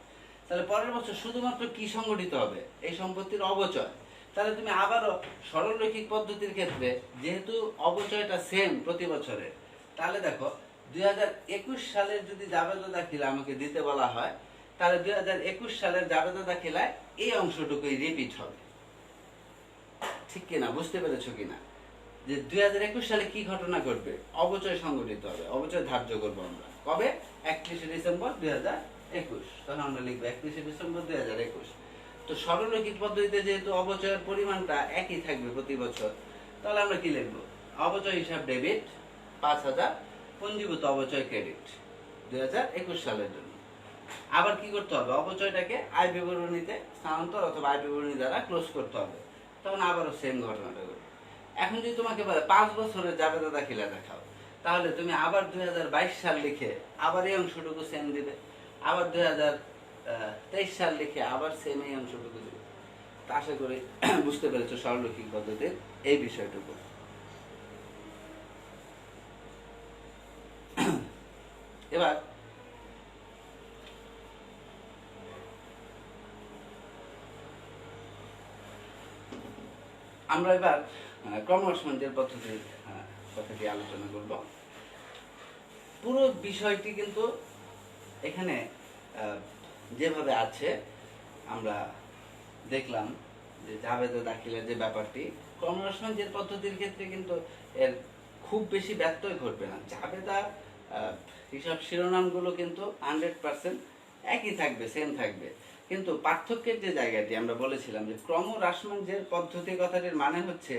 তাহলে পরের বছর শুধুমাত্র কি সংগঠিত হবে? এই সম্পত্তির অবচয়। তাহলে তুমি আবারও সরলরৈখিক পদ্ধতির ক্ষেত্রে যেহেতু অবচয়টা সেম প্রতি বছরের, তাহলে দেখো 2021 সালের যদি জাবেদা দাখিলা আমাকে দিতে বলা হয়, তাহলে 2021 সালের জাবেদা দাখিলায় এই অংশটুকুই রিপিট হবে। ঠিক কিনা? বুঝতে পেরেছো কিনা? যে 2021 সালে কি ঘটনা ঘটবে? অবচয় সংগঠিত হবে, অবচয় ধার্য করবো আমরা কবে? 31শে ডিসেম্বর 2021। তখন আমরা লিখবো 31শে ডিসেম্বর 2021। তো সরলরৈখিক পদ্ধতিতে যেহেতু অবচয়ের পরিমাণটা একই থাকবে প্রতি বছর, তাহলে আমরা কি লিখবো? অবচয় হিসাব ডেবিট 5,000, পঞ্জীভূত অবচয় ক্রেডিট 2021 সালের জন্য। আবার কি করতে হবে? অবচয়টাকে আয় বিবরণীতে স্থানান্তর অথবা আয় বিবরণী দ্বারা ক্লোজ করতে হবে। তখন আবারও সেম ঘটনাটা ঘটবে। এখন যদি তোমাকে বলে 5 বছরের জাবেদা দাখিলা দেখাও, তাহলে তুমি আবার 2022 সাল লিখে আবার এই অংশটুকু সেম দিবে, আবার 2023 সাল লিখে আবার সেম এই অংশটুকু দিবে। তা আশা করি বুঝতে পেরেছো সরলরৈখিক পদ্ধতির এই বিষয়টুকু। এবার আমরা ক্রমহ্রাসমান জের পদ্ধতির কথাটি আলোচনা করব। পুরো বিষয়টি কিন্তু এখানে যেভাবে আছে আমরা দেখলাম যে জাবেদা দাখিলের যে ব্যাপারটি, ক্রমহ্রাসমান জের পদ্ধতির ক্ষেত্রে কিন্তু এর খুব বেশি ব্যত্যয় ঘটবে না। জাবেদা হিসাব শিরোনামগুলো কিন্তু 100% একই থাকবে, সেম থাকবে, কিন্তু পার্থক্যের যে জায়গাটি আমরা বলেছিলাম যে ক্রমহ্রাসমান জের পদ্ধতি কথাটির মানে হচ্ছে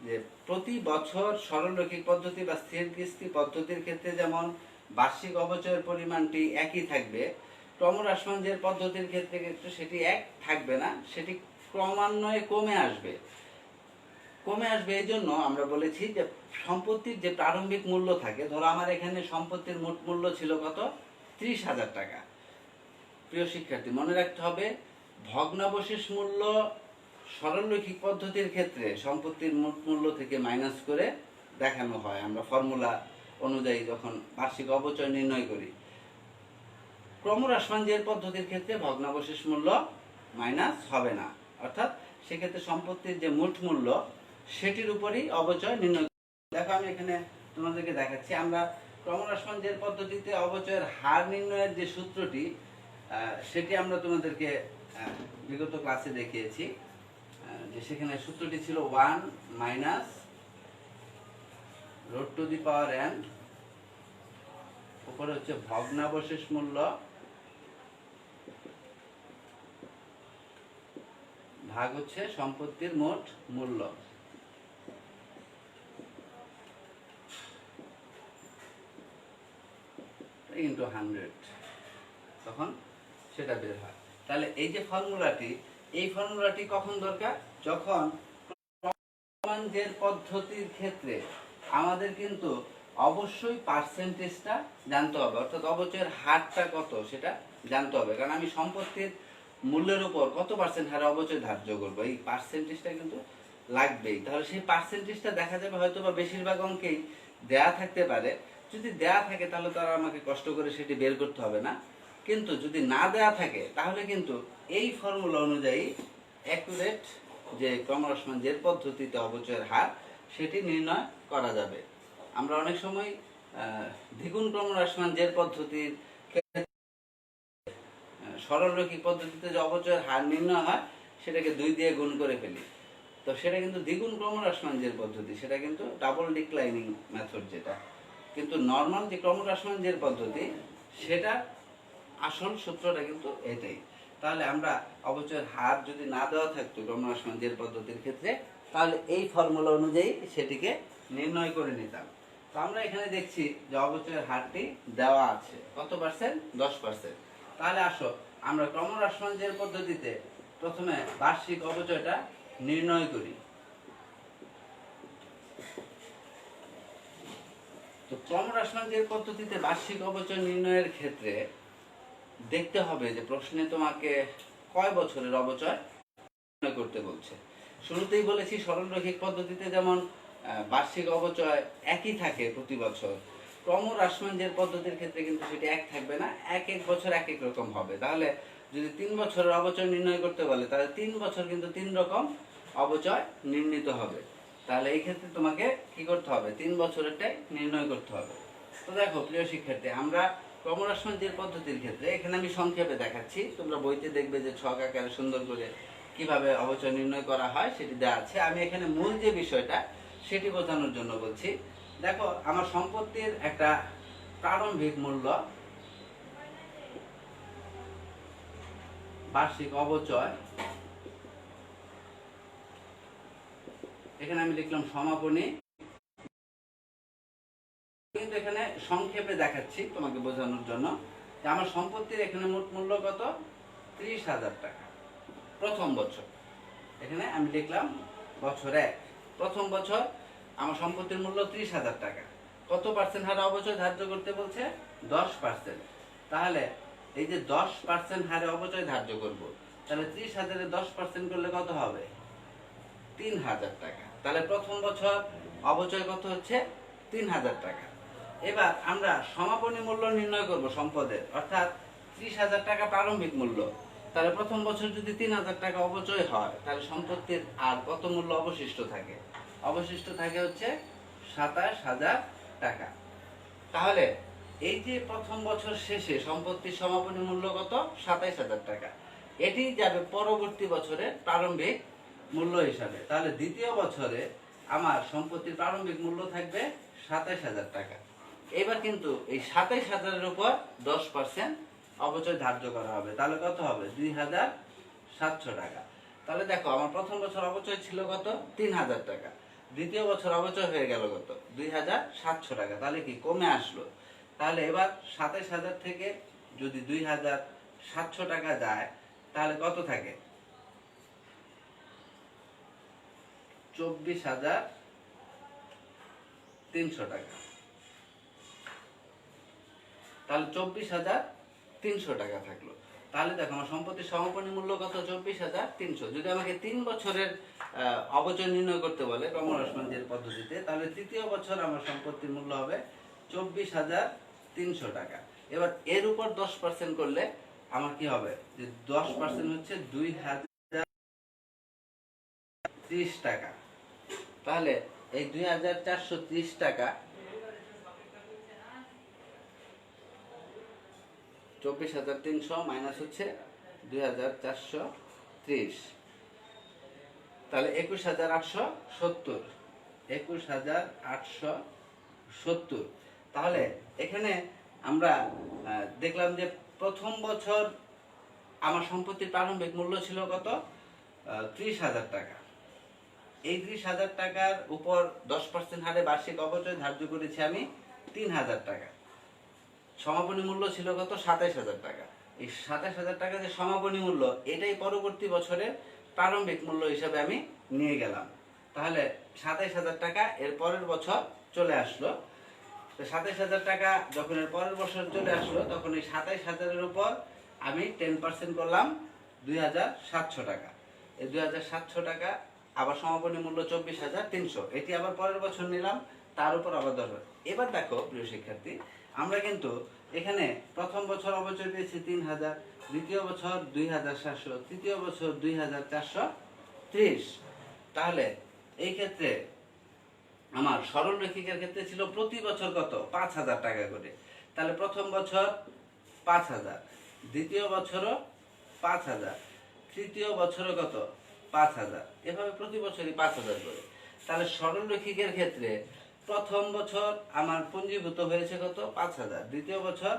যে প্রতি বছর সরলরৈখিক পদ্ধতি বা স্থির কিস্তি পদ্ধতির ক্ষেত্রে যেমন বার্ষিক অবচয়ের পরিমাণটি একই থাকবে, ক্রমহ্রাসমান জের পদ্ধতির ক্ষেত্রে কিন্তু সেটি এক থাকবে না, সেটি ক্রমান্বয়ে কমে আসবে। এই জন্য আমরা বলেছি যে সম্পত্তির যে প্রারম্ভিক মূল্য থাকে, ধরো আমার এখানে সম্পত্তির মোট মূল্য ছিল কত, 30,000 টাকা। প্রিয় শিক্ষার্থী, মনে রাখতে হবে ভগ্নাবশেষ মূল্য সরলরৈখিক পদ্ধতির ক্ষেত্রে সম্পত্তির মোট মূল্য থেকে মাইনাস করে দেখানো হয় আমরা ফর্মুলা অনুযায়ী যখন বার্ষিক অবচয় নির্ণয় করি। ক্রমহ্রাসমান জের পদ্ধতির ক্ষেত্রে ভগ্নাবশেষ মূল্য মাইনাস হবে না, অর্থাৎ সেক্ষেত্রে সম্পত্তির যে মোট মূল্য সেটির উপরই অবচয় নির্ণয়। দেখো আমি এখানে তোমাদেরকে দেখাচ্ছি, আমরা ক্রমহ্রাসমান জের পদ্ধতিতে অবচয়ের হার নির্ণয়ের যে সূত্রটি সেটি আমরা তোমাদেরকে বিগত ক্লাসে দেখিয়েছি, যে সেখানে সূত্রটি ছিল 1 minus root to the power n, উপরে হচ্ছে ভগ্নাবশেষ মূল্য ভাগ হচ্ছে সম্পত্তির মোট মূল্য। ইন্টু 100, তখন সেটা বের হয়। তাহলে এই যে ফর্মুলাটি কখন দরকার, যখন ক্রমহ্রাসমান জের পদ্ধতির ক্ষেত্রে আমাদের কিন্তু অবশ্যই পার্সেন্টেজটা জানতে হবে, অর্থাৎ অবচয়ের হারটা কত সেটা জানতে হবে, কারণ আমি সম্পত্তির মূল্যের উপর কত পার্সেন্ট হারে অবচয় ধার্য করবো, এই পার্সেন্টেজটা কিন্তু লাগবেই। তাহলে সেই পার্সেন্টেজটা দেখা যাবে হয়তো বা বেশিরভাগ অঙ্কেই দেয়া থাকতে পারে, যদি দেয়া থাকে তাহলে তারা আমাকে কষ্ট করে সেটি বের করতে হবে না, কিন্তু যদি না দেয়া থাকে তাহলে কিন্তু এই ফর্মুলা অনুযায়ী অ্যাকুরেট যে ক্রমহ্রাসমান জের পদ্ধতিতে অবচয়ের হার সেটি নির্ণয় করা যাবে। আমরা অনেক সময় দ্বিগুণ ক্রমহ্রাসমান জের পদ্ধতির সরলরৈখিক পদ্ধতিতে যে অবচয়ের হার নির্ণয় হয় সেটাকে 2 দিয়ে গুণ করে ফেলি, তো সেটা কিন্তু দ্বিগুণ ক্রমহ্রাসমান জের পদ্ধতি, সেটা কিন্তু ডাবল ডিক্লাইনিং মেথড যেটা, কিন্তু নর্মাল যে ক্রমহ্রাসমান জের পদ্ধতি সেটা আসল সূত্রটা কিন্তু এটাই। তাহলে আমরা অবচয়ের হার যদি না দেওয়া থাকতো ক্রমহ্রাসমান জের পদ্ধতির ক্ষেত্রে, তাহলে এই ফর্মুলা অনুযায়ী সেটিকে নির্ণয় করে নিতাম। তো আমরা এখানে দেখছি যে অবচয়ের হারটি দেওয়া আছে কত পার্সেন্ট, 10%। তাহলে আসো আমরা ক্রমহ্রাসমান জের পদ্ধতিতে প্রথমে বার্ষিক অবচয়টা নির্ণয় করি। তো ক্রমহ্রাসমান জের পদ্ধতিতে বার্ষিক অবচয় নির্ণয়ের ক্ষেত্রে দেখতে হবে যে প্রশ্নে তোমাকে কয় বছরের অবচয় নির্ণয় করতে বলছে। শুরুতেই বলেছি সরলরৈখিক পদ্ধতিতে যেমন বার্ষিক অবচয় একই থাকে প্রতি বছর, ক্রমহ্রাসমান জের পদ্ধতির ক্ষেত্রে কিন্তু সেটি এক থাকবে না, এক এক বছর এক এক রকম হবে। তাহলে যদি 3 বছরের অবচয় নির্ণয় করতে বলে তাহলে 3 বছর কিন্তু 3 রকম অবচয় নির্ণীত হবে। তাহলে এই ক্ষেত্রে তোমাকে কি করতে হবে, 3 বছরেরটাই নির্ণয় করতে হবে। তো দেখো প্রিয় শিক্ষার্থী, আমরা ক্রমহ্রাসমান জের পদ্ধতির ক্ষেত্রে এখানে আমি সংক্ষেপে দেখাচ্ছি, তোমরা বইতে দেখবে যে ছক আকারে সুন্দর করে কিভাবে অবচয় নির্ণয় করা হয় সেটি দেওয়া আছে। আমি এখানে মূল যে বিষয়টা সেটি বোঝানোর জন্য বলছি। দেখো আমার সম্পত্তির একটা প্রারম্ভিক মূল্য, বার্ষিক অবচয়, এখানে আমি লিখলাম সমাপনী, কিন্তু এখানে সংক্ষেপে দেখাচ্ছি তোমাকে বোঝানোর জন্য যে আমার সম্পত্তির এখানে মোট মূল্য কত, 30,000 টাকা প্রথম বছর। এখানে আমি লিখলাম বছর 1, প্রথম বছর আমার সম্পত্তির মূল্য 30,000 টাকা, কত পার্সেন্ট হারে অবচয় ধার্য করতে বলছে, 10%। তাহলে এই যে 10% হারে অবচয় ধার্য করব, তাহলে 30,000-এ 10% করলে কত হবে, 3,000 টাকা। তাহলে প্রথম বছর অবচয় কত হচ্ছে, 3,000 টাকা। এবার আমরা সমাপনী মূল্য নির্ণয় করব সম্পদের, অর্থাৎ 30,000 টাকা প্রারম্ভিক মূল্য, তাহলে প্রথম বছর যদি 3,000 টাকা অবচয় হয় তাহলে সম্পত্তির আর কত মূল্য অবশিষ্ট থাকে, অবশিষ্ট থাকে হচ্ছে 27,000 টাকা। তাহলে এই যে প্রথম বছর শেষে সম্পত্তির সমাপনী মূল্য কত? 27,000 টাকা। এটি যাবে পরবর্তী বছরের প্রারম্ভিক মূল্য হিসাবে। তাহলে দ্বিতীয় বছরে আমার সম্পত্তির প্রারম্ভিক মূল্য থাকবে 27,000 টাকা। এবার কিন্তু এই 27,000-এর উপর 10% অবচয় ধার্য করা হবে। তাহলে কত হবে? 2,700 টাকা। তাহলে দেখো আমার প্রথম বছর অবচয় ছিল কত? 3,000 টাকা। দ্বিতীয় বছর অবচয় হয়ে গেল কত? 2,700 টাকা। তাহলে কি কমে আসলো? তাহলে এবার 27,000 থেকে যদি 2,700 টাকা যায় তাহলে কত থাকে? 24,300 টাকা। তাহলে 24,300 টাকা থাকলো। তাহলে দেখো আমার সম্পত্তির সমাপনী মূল্য কত? 24,300। যদি আমাকে 3 বছরের অবচয় নির্ণয় করতে বলে ক্রমহ্রাসমানজের পদ্ধতিতে, তাহলে তৃতীয় বছর আমার সম্পত্তির মূল্য হবে 24,300 টাকা। এবার এর উপর 10% করলে আমার কি হবে? যে 10% হচ্ছে 2,030 টাকা। তাহলে এই 2,430 টাকা 24,300 মাইনাস হচ্ছে 2,430, তাহলে 21,870। 21,870। তাহলে এখানে আমরা দেখলাম যে প্রথম বছর আমার সম্পত্তির প্রারম্ভিক মূল্য ছিল কত? 30,000 টাকা। এই 30,000 টাকার উপর 10% হারে বার্ষিক অবচয় ধার্য করেছি আমি 3,000 টাকা। সমাপনী মূল্য ছিল কত? 27,000 টাকা। এই 27,000 টাকা যে সমাপনী মূল্য, এটাই পরবর্তী বছরের প্রারম্ভিক মূল্য হিসাবে আমি নিয়ে গেলাম। তাহলে 27,000 টাকা এর পরের বছর চলে আসলো। তো 27,000 টাকা যখন এর পরের বছর চলে আসলো, তখন এই 27,000-এর উপর আমি 10% করলাম 2,700 টাকা। এই 2,700 টাকা আবার সমাপনী মূল্য 24,300, এটি আবার পরের বছর নিলাম, তার উপর আবার 10। এবার দেখো প্রিয় শিক্ষার্থী, আমরা কিন্তু এখানে প্রথম বছর অবচয় পেয়েছি 3,000, দ্বিতীয় বছর 2,700, তৃতীয় বছর 2,430। তাহলে এই ক্ষেত্রে আমার সরল রেখিকের ক্ষেত্রে ছিল প্রতি বছর কত? 5,000 টাকা করে। তাহলে প্রথম বছর 5,000, দ্বিতীয় বছরও 5,000, তৃতীয় বছরও কত? 5,000। এভাবে প্রতি বছরই 5,000 করে। তাহলে সরল রেখিকের ক্ষেত্রে প্রথম বছর আমার পুঞ্জীভূত হয়েছে কত? 5,000, দ্বিতীয় বছর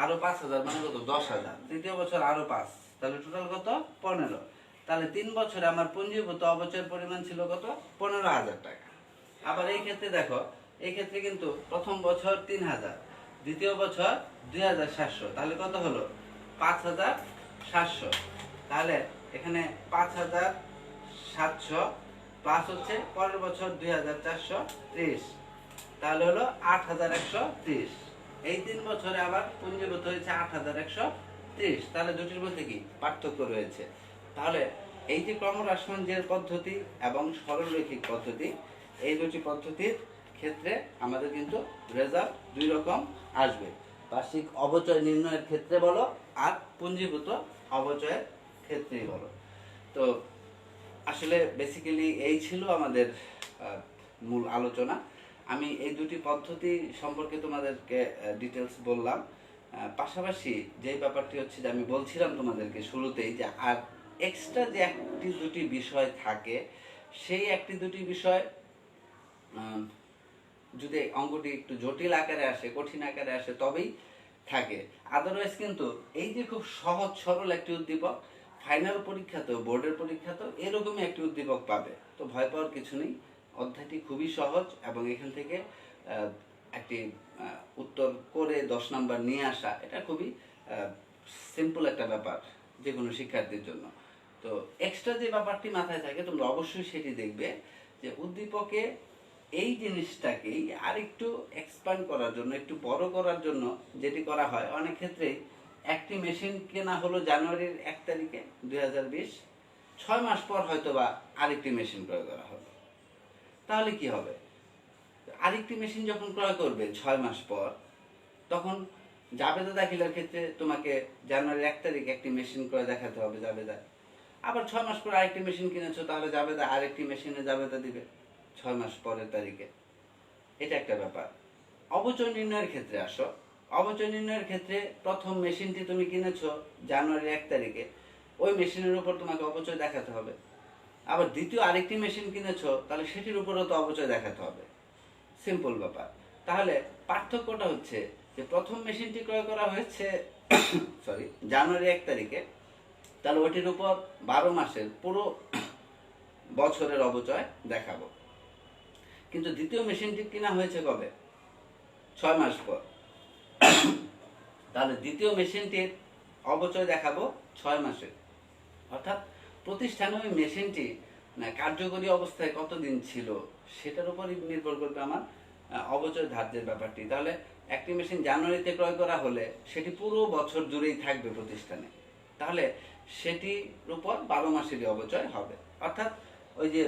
আরো 5,000, মানে কত? 10,000, তৃতীয় বছর আরো 5, তাহলে টোটাল কত? 15। তাহলে 3 বছরে আমার পুঞ্জীভূত অবচয়ের পরিমাণ ছিল কত? 15,000 টাকা। আবার এই ক্ষেত্রে দেখো, এই ক্ষেত্রে কিন্তু প্রথম বছর 3,000, দ্বিতীয় বছর 2,700, তাহলে কত হলো? 5,700। তাহলে এখানে 5,700 প্লাস হচ্ছে পরের বছর 2,430, তাহলে হলো 8,130। এই 3 বছরে আবার পুঞ্জীভূত হয়েছে 8,130। তাহলে দুটির মধ্যে কি পার্থক্য রয়েছে? তাহলে এই যে ক্রমহ্রাসমানজের পদ্ধতি এবং সরলরৈখিক পদ্ধতি, এই দুটি পদ্ধতির ক্ষেত্রে আমাদের কিন্তু রেজাল্ট দুই রকম আসবে। বার্ষিক অবচয় নির্ণয়ের ক্ষেত্রে বলো আর পুঞ্জীভূত অবচয়ের ক্ষেত্রেই বলো। তো আসলে বেসিক্যালি এই ছিল আমাদের মূল আলোচনা। আমি এই দুটি পদ্ধতি সম্পর্কে তোমাদেরকে ডিটেলস বললাম। পাশাপাশি যে ব্যাপারটি হচ্ছে যে আমি বলছিলাম তোমাদেরকে শুরুতেই যে আর এক্সট্রা যে একটি দুটি বিষয় থাকে, সেই একটি দুটি বিষয় যদি অঙ্কটি একটু জটিল আকারে আসে, কঠিন আকারে আসে, তবেই থাকে। আদারওয়াইজ কিন্তু এই যে খুব সহজ সরল একটি উদ্দীপক, ফাইনাল পরীক্ষাতেও বোর্ডের পরীক্ষাতেও এরকমই একটি উদ্দীপক পাবে। তো ভয় পাওয়ার কিছু নেই, অধ্যায়টি খুবই সহজ এবং এখান থেকে একটি উত্তর করে 10 নাম্বার নিয়ে আসা, এটা খুবই সিম্পল একটা ব্যাপার যে কোনো শিক্ষার্থীর জন্য। তো এক্সট্রা যে ব্যাপারটি মাথায় থাকে তোমরা অবশ্যই সেটি দেখবে যে উদ্দীপকে এই জিনিসটাকেই আরেকটু এক্সপ্যান্ড করার জন্য, একটু বড় করার জন্য যেটি করা হয়, অনেক ক্ষেত্রেই একটি মেশিন কেনা হলো জানুয়ারির 1 তারিখে 2020, 6 মাস পর হয়তো বা আরেকটি মেশিন ক্রয় করা হবে। তাহলে কি হবে? আরেকটি মেশিন যখন ক্রয় করবে 6 মাস পর, তখন জাবেদা দাখিলার ক্ষেত্রে তোমাকে জানুয়ারির 1 তারিখ একটি মেশিন ক্রয় দেখাতে হবে জাবেদা। আবার 6 মাস পর আরেকটি মেশিন কিনেছো, তাহলে জাবেদা আরেকটি মেশিনে জাবেদা দিবে। 6 মাস পরের তারিখে, এটা একটা ব্যাপার। অবচয় নির্ণয়ের ক্ষেত্রে আসো। অবচয় নির্ণয়ের ক্ষেত্রে প্রথম মেশিনটি তুমি কিনেছো জানুয়ারির 1 তারিখে, ওই মেশিনের উপর তোমাকে অবচয় দেখাতে হবে। আবার দ্বিতীয় আরেকটি মেশিন কিনেছো, তাহলে সেটির উপরও তো অবচয় দেখাতে হবে। সিম্পল ব্যাপার। তাহলে পার্থক্যটা হচ্ছে যে প্রথম মেশিনটি ক্রয় করা হয়েছে সরি জানুয়ারি 1 তারিখে, তাহলে ওটির উপর 12 মাসের পুরো বছরের অবচয় দেখাবো। কিন্তু দ্বিতীয় মেশিনটি কিনা হয়েছে কবে? 6 মাস পর। তাহলে দ্বিতীয় মেশিনটির অবচয় দেখাবো 6 মাসে। অর্থাৎ প্রতিষ্ঠানে ওই মেশিনটি কার্যকরী অবস্থায় কতদিন ছিল সেটার উপরই নির্ভর করবে আমার অবচয় ধার্যের ব্যাপারটি। তাহলে একটি মেশিন জানুয়ারিতে ক্রয় করা হলে সেটি পুরো বছর জুড়েই থাকবে প্রতিষ্ঠানে, তাহলে সেটির উপর 12 মাসেরই অবচয় হবে। অর্থাৎ ওই যে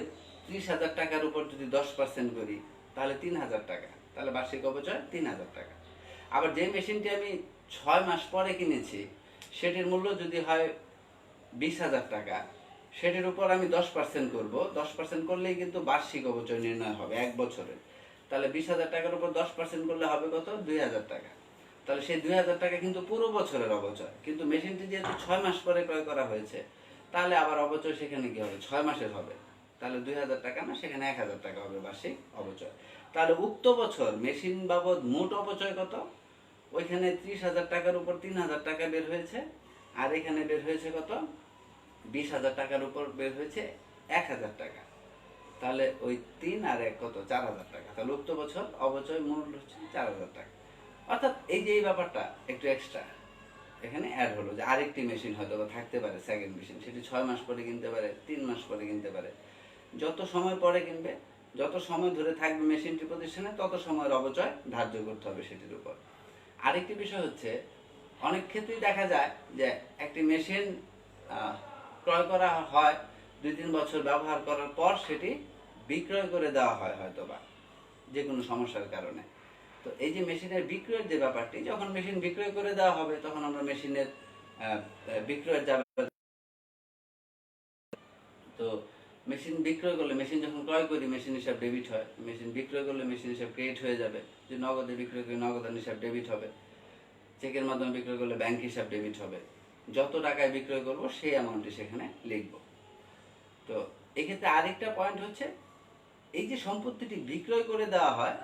30,000 টাকার উপর যদি 10% করি তাহলে 3,000 টাকা, তাহলে বার্ষিক অবচয় 3,000 টাকা। আবার যে মেশিনটি আমি 6 মাস পরে কিনেছি সেটির মূল্য যদি হয় 20,000 টাকা, সেটির উপর আমি 10% করব, 10% করলেই কিন্তু বার্ষিক অবচয় নির্ণয় হবে 1 বছরে। তাহলে 20,000 টাকার উপর 10% করলে হবে কত? 2,000 টাকা। তাহলে সেই 2,000 টাকা কিন্তু পুরো বছরের অবচয়। কিন্তু মেশিনটি যেহেতু 6 মাস পরে ক্রয় করা হয়েছে, তাহলে আবার অবচয় সেখানে কি হবে? 6 মাসের হবে। তাহলে 2,000 টাকা না, সেখানে 1,000 টাকা হবে বার্ষিক অবচয়। তাহলে উক্ত বছর মেশিন বাবদ মোট অবচয় কত? ওইখানে 30,000 টাকার উপর 3,000 টাকা বের হয়েছে, আর এখানে বের হয়েছে কত? 20,000 টাকার উপর বের হয়েছে 1,000 টাকা। তাহলে ওই 3 আর 1 কত? 4,000 টাকা। তাহলে উক্ত বছর অবচয় মূল্য হচ্ছে 4,000 টাকা। অর্থাৎ এই যে এই ব্যাপারটা একটু এক্সট্রা এখানে অ্যাড হলো, যে আরেকটি মেশিন হয়তো থাকতে পারে, সেকেন্ড মেশিন, সেটি 6 মাস পরে কিনতে পারে, 3 মাস পরে কিনতে পারে। যত সময় পরে কিনবে, যত সময় ধরে থাকবে মেশিনটি প্রতিষ্ঠানে, তত সময়ের অবচয় ধার্য করতে হবে সেটির উপর। আরেকটি বিষয় হচ্ছে, অনেক ক্ষেত্রেই দেখা যায় যে একটি মেশিন ক্রয় করা হয়, 2-3 বছর ব্যবহার করার পর সেটি বিক্রয় করে দেওয়া হয় হয়তোবা যে কোনো সমস্যার কারণে। তো এই যে মেশিনের বিক্রয়ের যে ব্যাপারটি, যখন মেশিন বিক্রয় করে দেওয়া হবে তখন আমরা মেশিনের বিক্রয়ের যা, তো মেশিন বিক্রয় করলে, মেশিন যখন ক্রয় করি মেশিন হিসাব ডেবিট হয়, মেশিন বিক্রয় করলে মেশিন হিসাব ক্রেডিট হয়ে যাবে। যে নগদে বিক্রয় করি নগদান হিসাব ডেবিট হবে, চেকের মাধ্যমে বিক্রয় করলে ব্যাংক হিসাব ডেবিট হবে। যত টাকায় বিক্রয় করব সেই অ্যামাউন্টটি সেখানে লিখব। তো এক্ষেত্রে আরেকটা পয়েন্ট হচ্ছে, এই যে সম্পত্তিটি বিক্রয় করে দেওয়া হয়,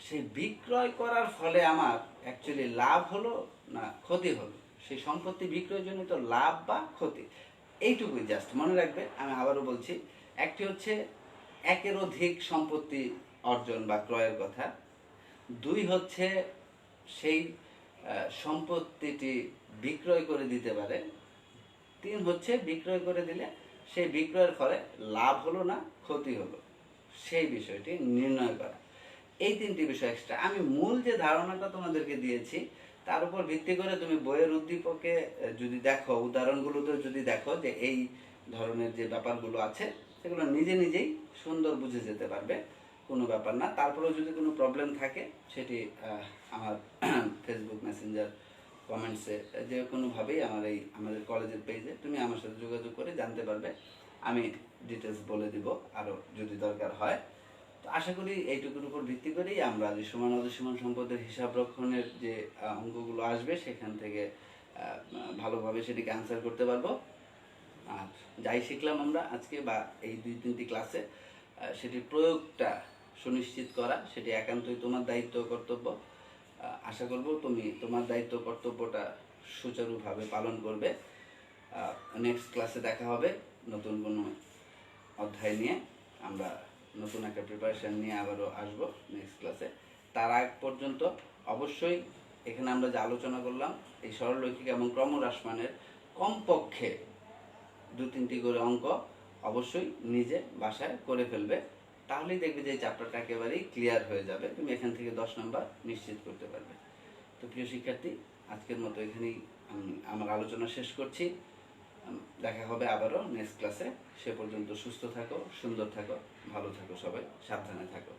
সেই বিক্রয় করার ফলে আমার অ্যাকচুয়ালি লাভ হলো না ক্ষতি হলো, সেই সম্পত্তি বিক্রয়জনিত লাভ বা ক্ষতি, এইটুকুই জাস্ট মনে রাখবে। আমি আবারও বলছি, একটি হচ্ছে একের অধিক সম্পত্তি অর্জন বা ক্রয়ের কথা, 2 হচ্ছে সেই সম্পত্তিটি বিক্রয় করে দিতে পারে, 3 হচ্ছে বিক্রয় করে দিলে সেই বিক্রয়ের ফলে লাভ হলো না ক্ষতি হলো, সেই বিষয়টি নির্ণয় করা। এই 3টি বিষয় এক্সট্রা। আমি মূল যে ধারণাটা তোমাদেরকে দিয়েছি তার উপর ভিত্তি করে তুমি বইয়ের উদ্দীপকে যদি দেখো, উদাহরণগুলোতে যদি দেখো যে এই ধরনের যে ব্যাপারগুলো আছে সেগুলো নিজে নিজেই সুন্দর বুঝে যেতে পারবে, কোনো ব্যাপার না। তারপরেও যদি কোনো প্রবলেম থাকে সেটি আমার ফেসবুক মেসেঞ্জার কমেন্টসে যে কোনোভাবেই আমাদের কলেজের পেজে তুমি আমার সাথে যোগাযোগ করে জানতে পারবে, আমি ডিটেলস বলে দিব আরও যদি দরকার হয়। তো আশা করি এইটুকুর উপর ভিত্তি করেই আমরা দৃশ্যমান অদৃশ্যমান সম্পদের হিসাব রক্ষণের যে অঙ্কগুলো আসবে সেখান থেকে ভালোভাবে সেটিকে আনসার করতে পারবো। আর যাই শিখলাম আমরা আজকে বা এই 2-3টি ক্লাসে, সেটির প্রয়োগটা সুনিশ্চিত করা সেটি একান্তই তোমার দায়িত্ব কর্তব্য। আশা করব তুমি তোমার দায়িত্ব কর্তব্যটা সুচারুভাবে পালন করবে। নেক্সট ক্লাসে দেখা হবে নতুন কোনো অধ্যায় নিয়ে। আমরা নতুন একটা প্রিপারেশন নিয়ে আবারও আসবো নেক্সট ক্লাসে। তার আগ পর্যন্ত অবশ্যই এখানে আমরা যে আলোচনা করলাম এই সরলরৈখিক এবং ক্রমহ্রাসমানের কমপক্ষে 2-3টি করে অঙ্ক অবশ্যই নিজে বাসায় করে ফেলবে, তাহলেই দেখবে যে এই চ্যাপ্টারটা একেবারেই ক্লিয়ার হয়ে যাবে, তুমি এখান থেকে 10 নম্বর নিশ্চিত করতে পারবে। তো প্রিয় শিক্ষার্থী, আজকের মতো এখানেই আমি আমার আলোচনা শেষ করছি। দেখা হবে আবারও নেক্সট ক্লাসে। সে পর্যন্ত সুস্থ থাকো, সুন্দর থাকো, ভালো থাকো, সবাই সাবধানে থাকো।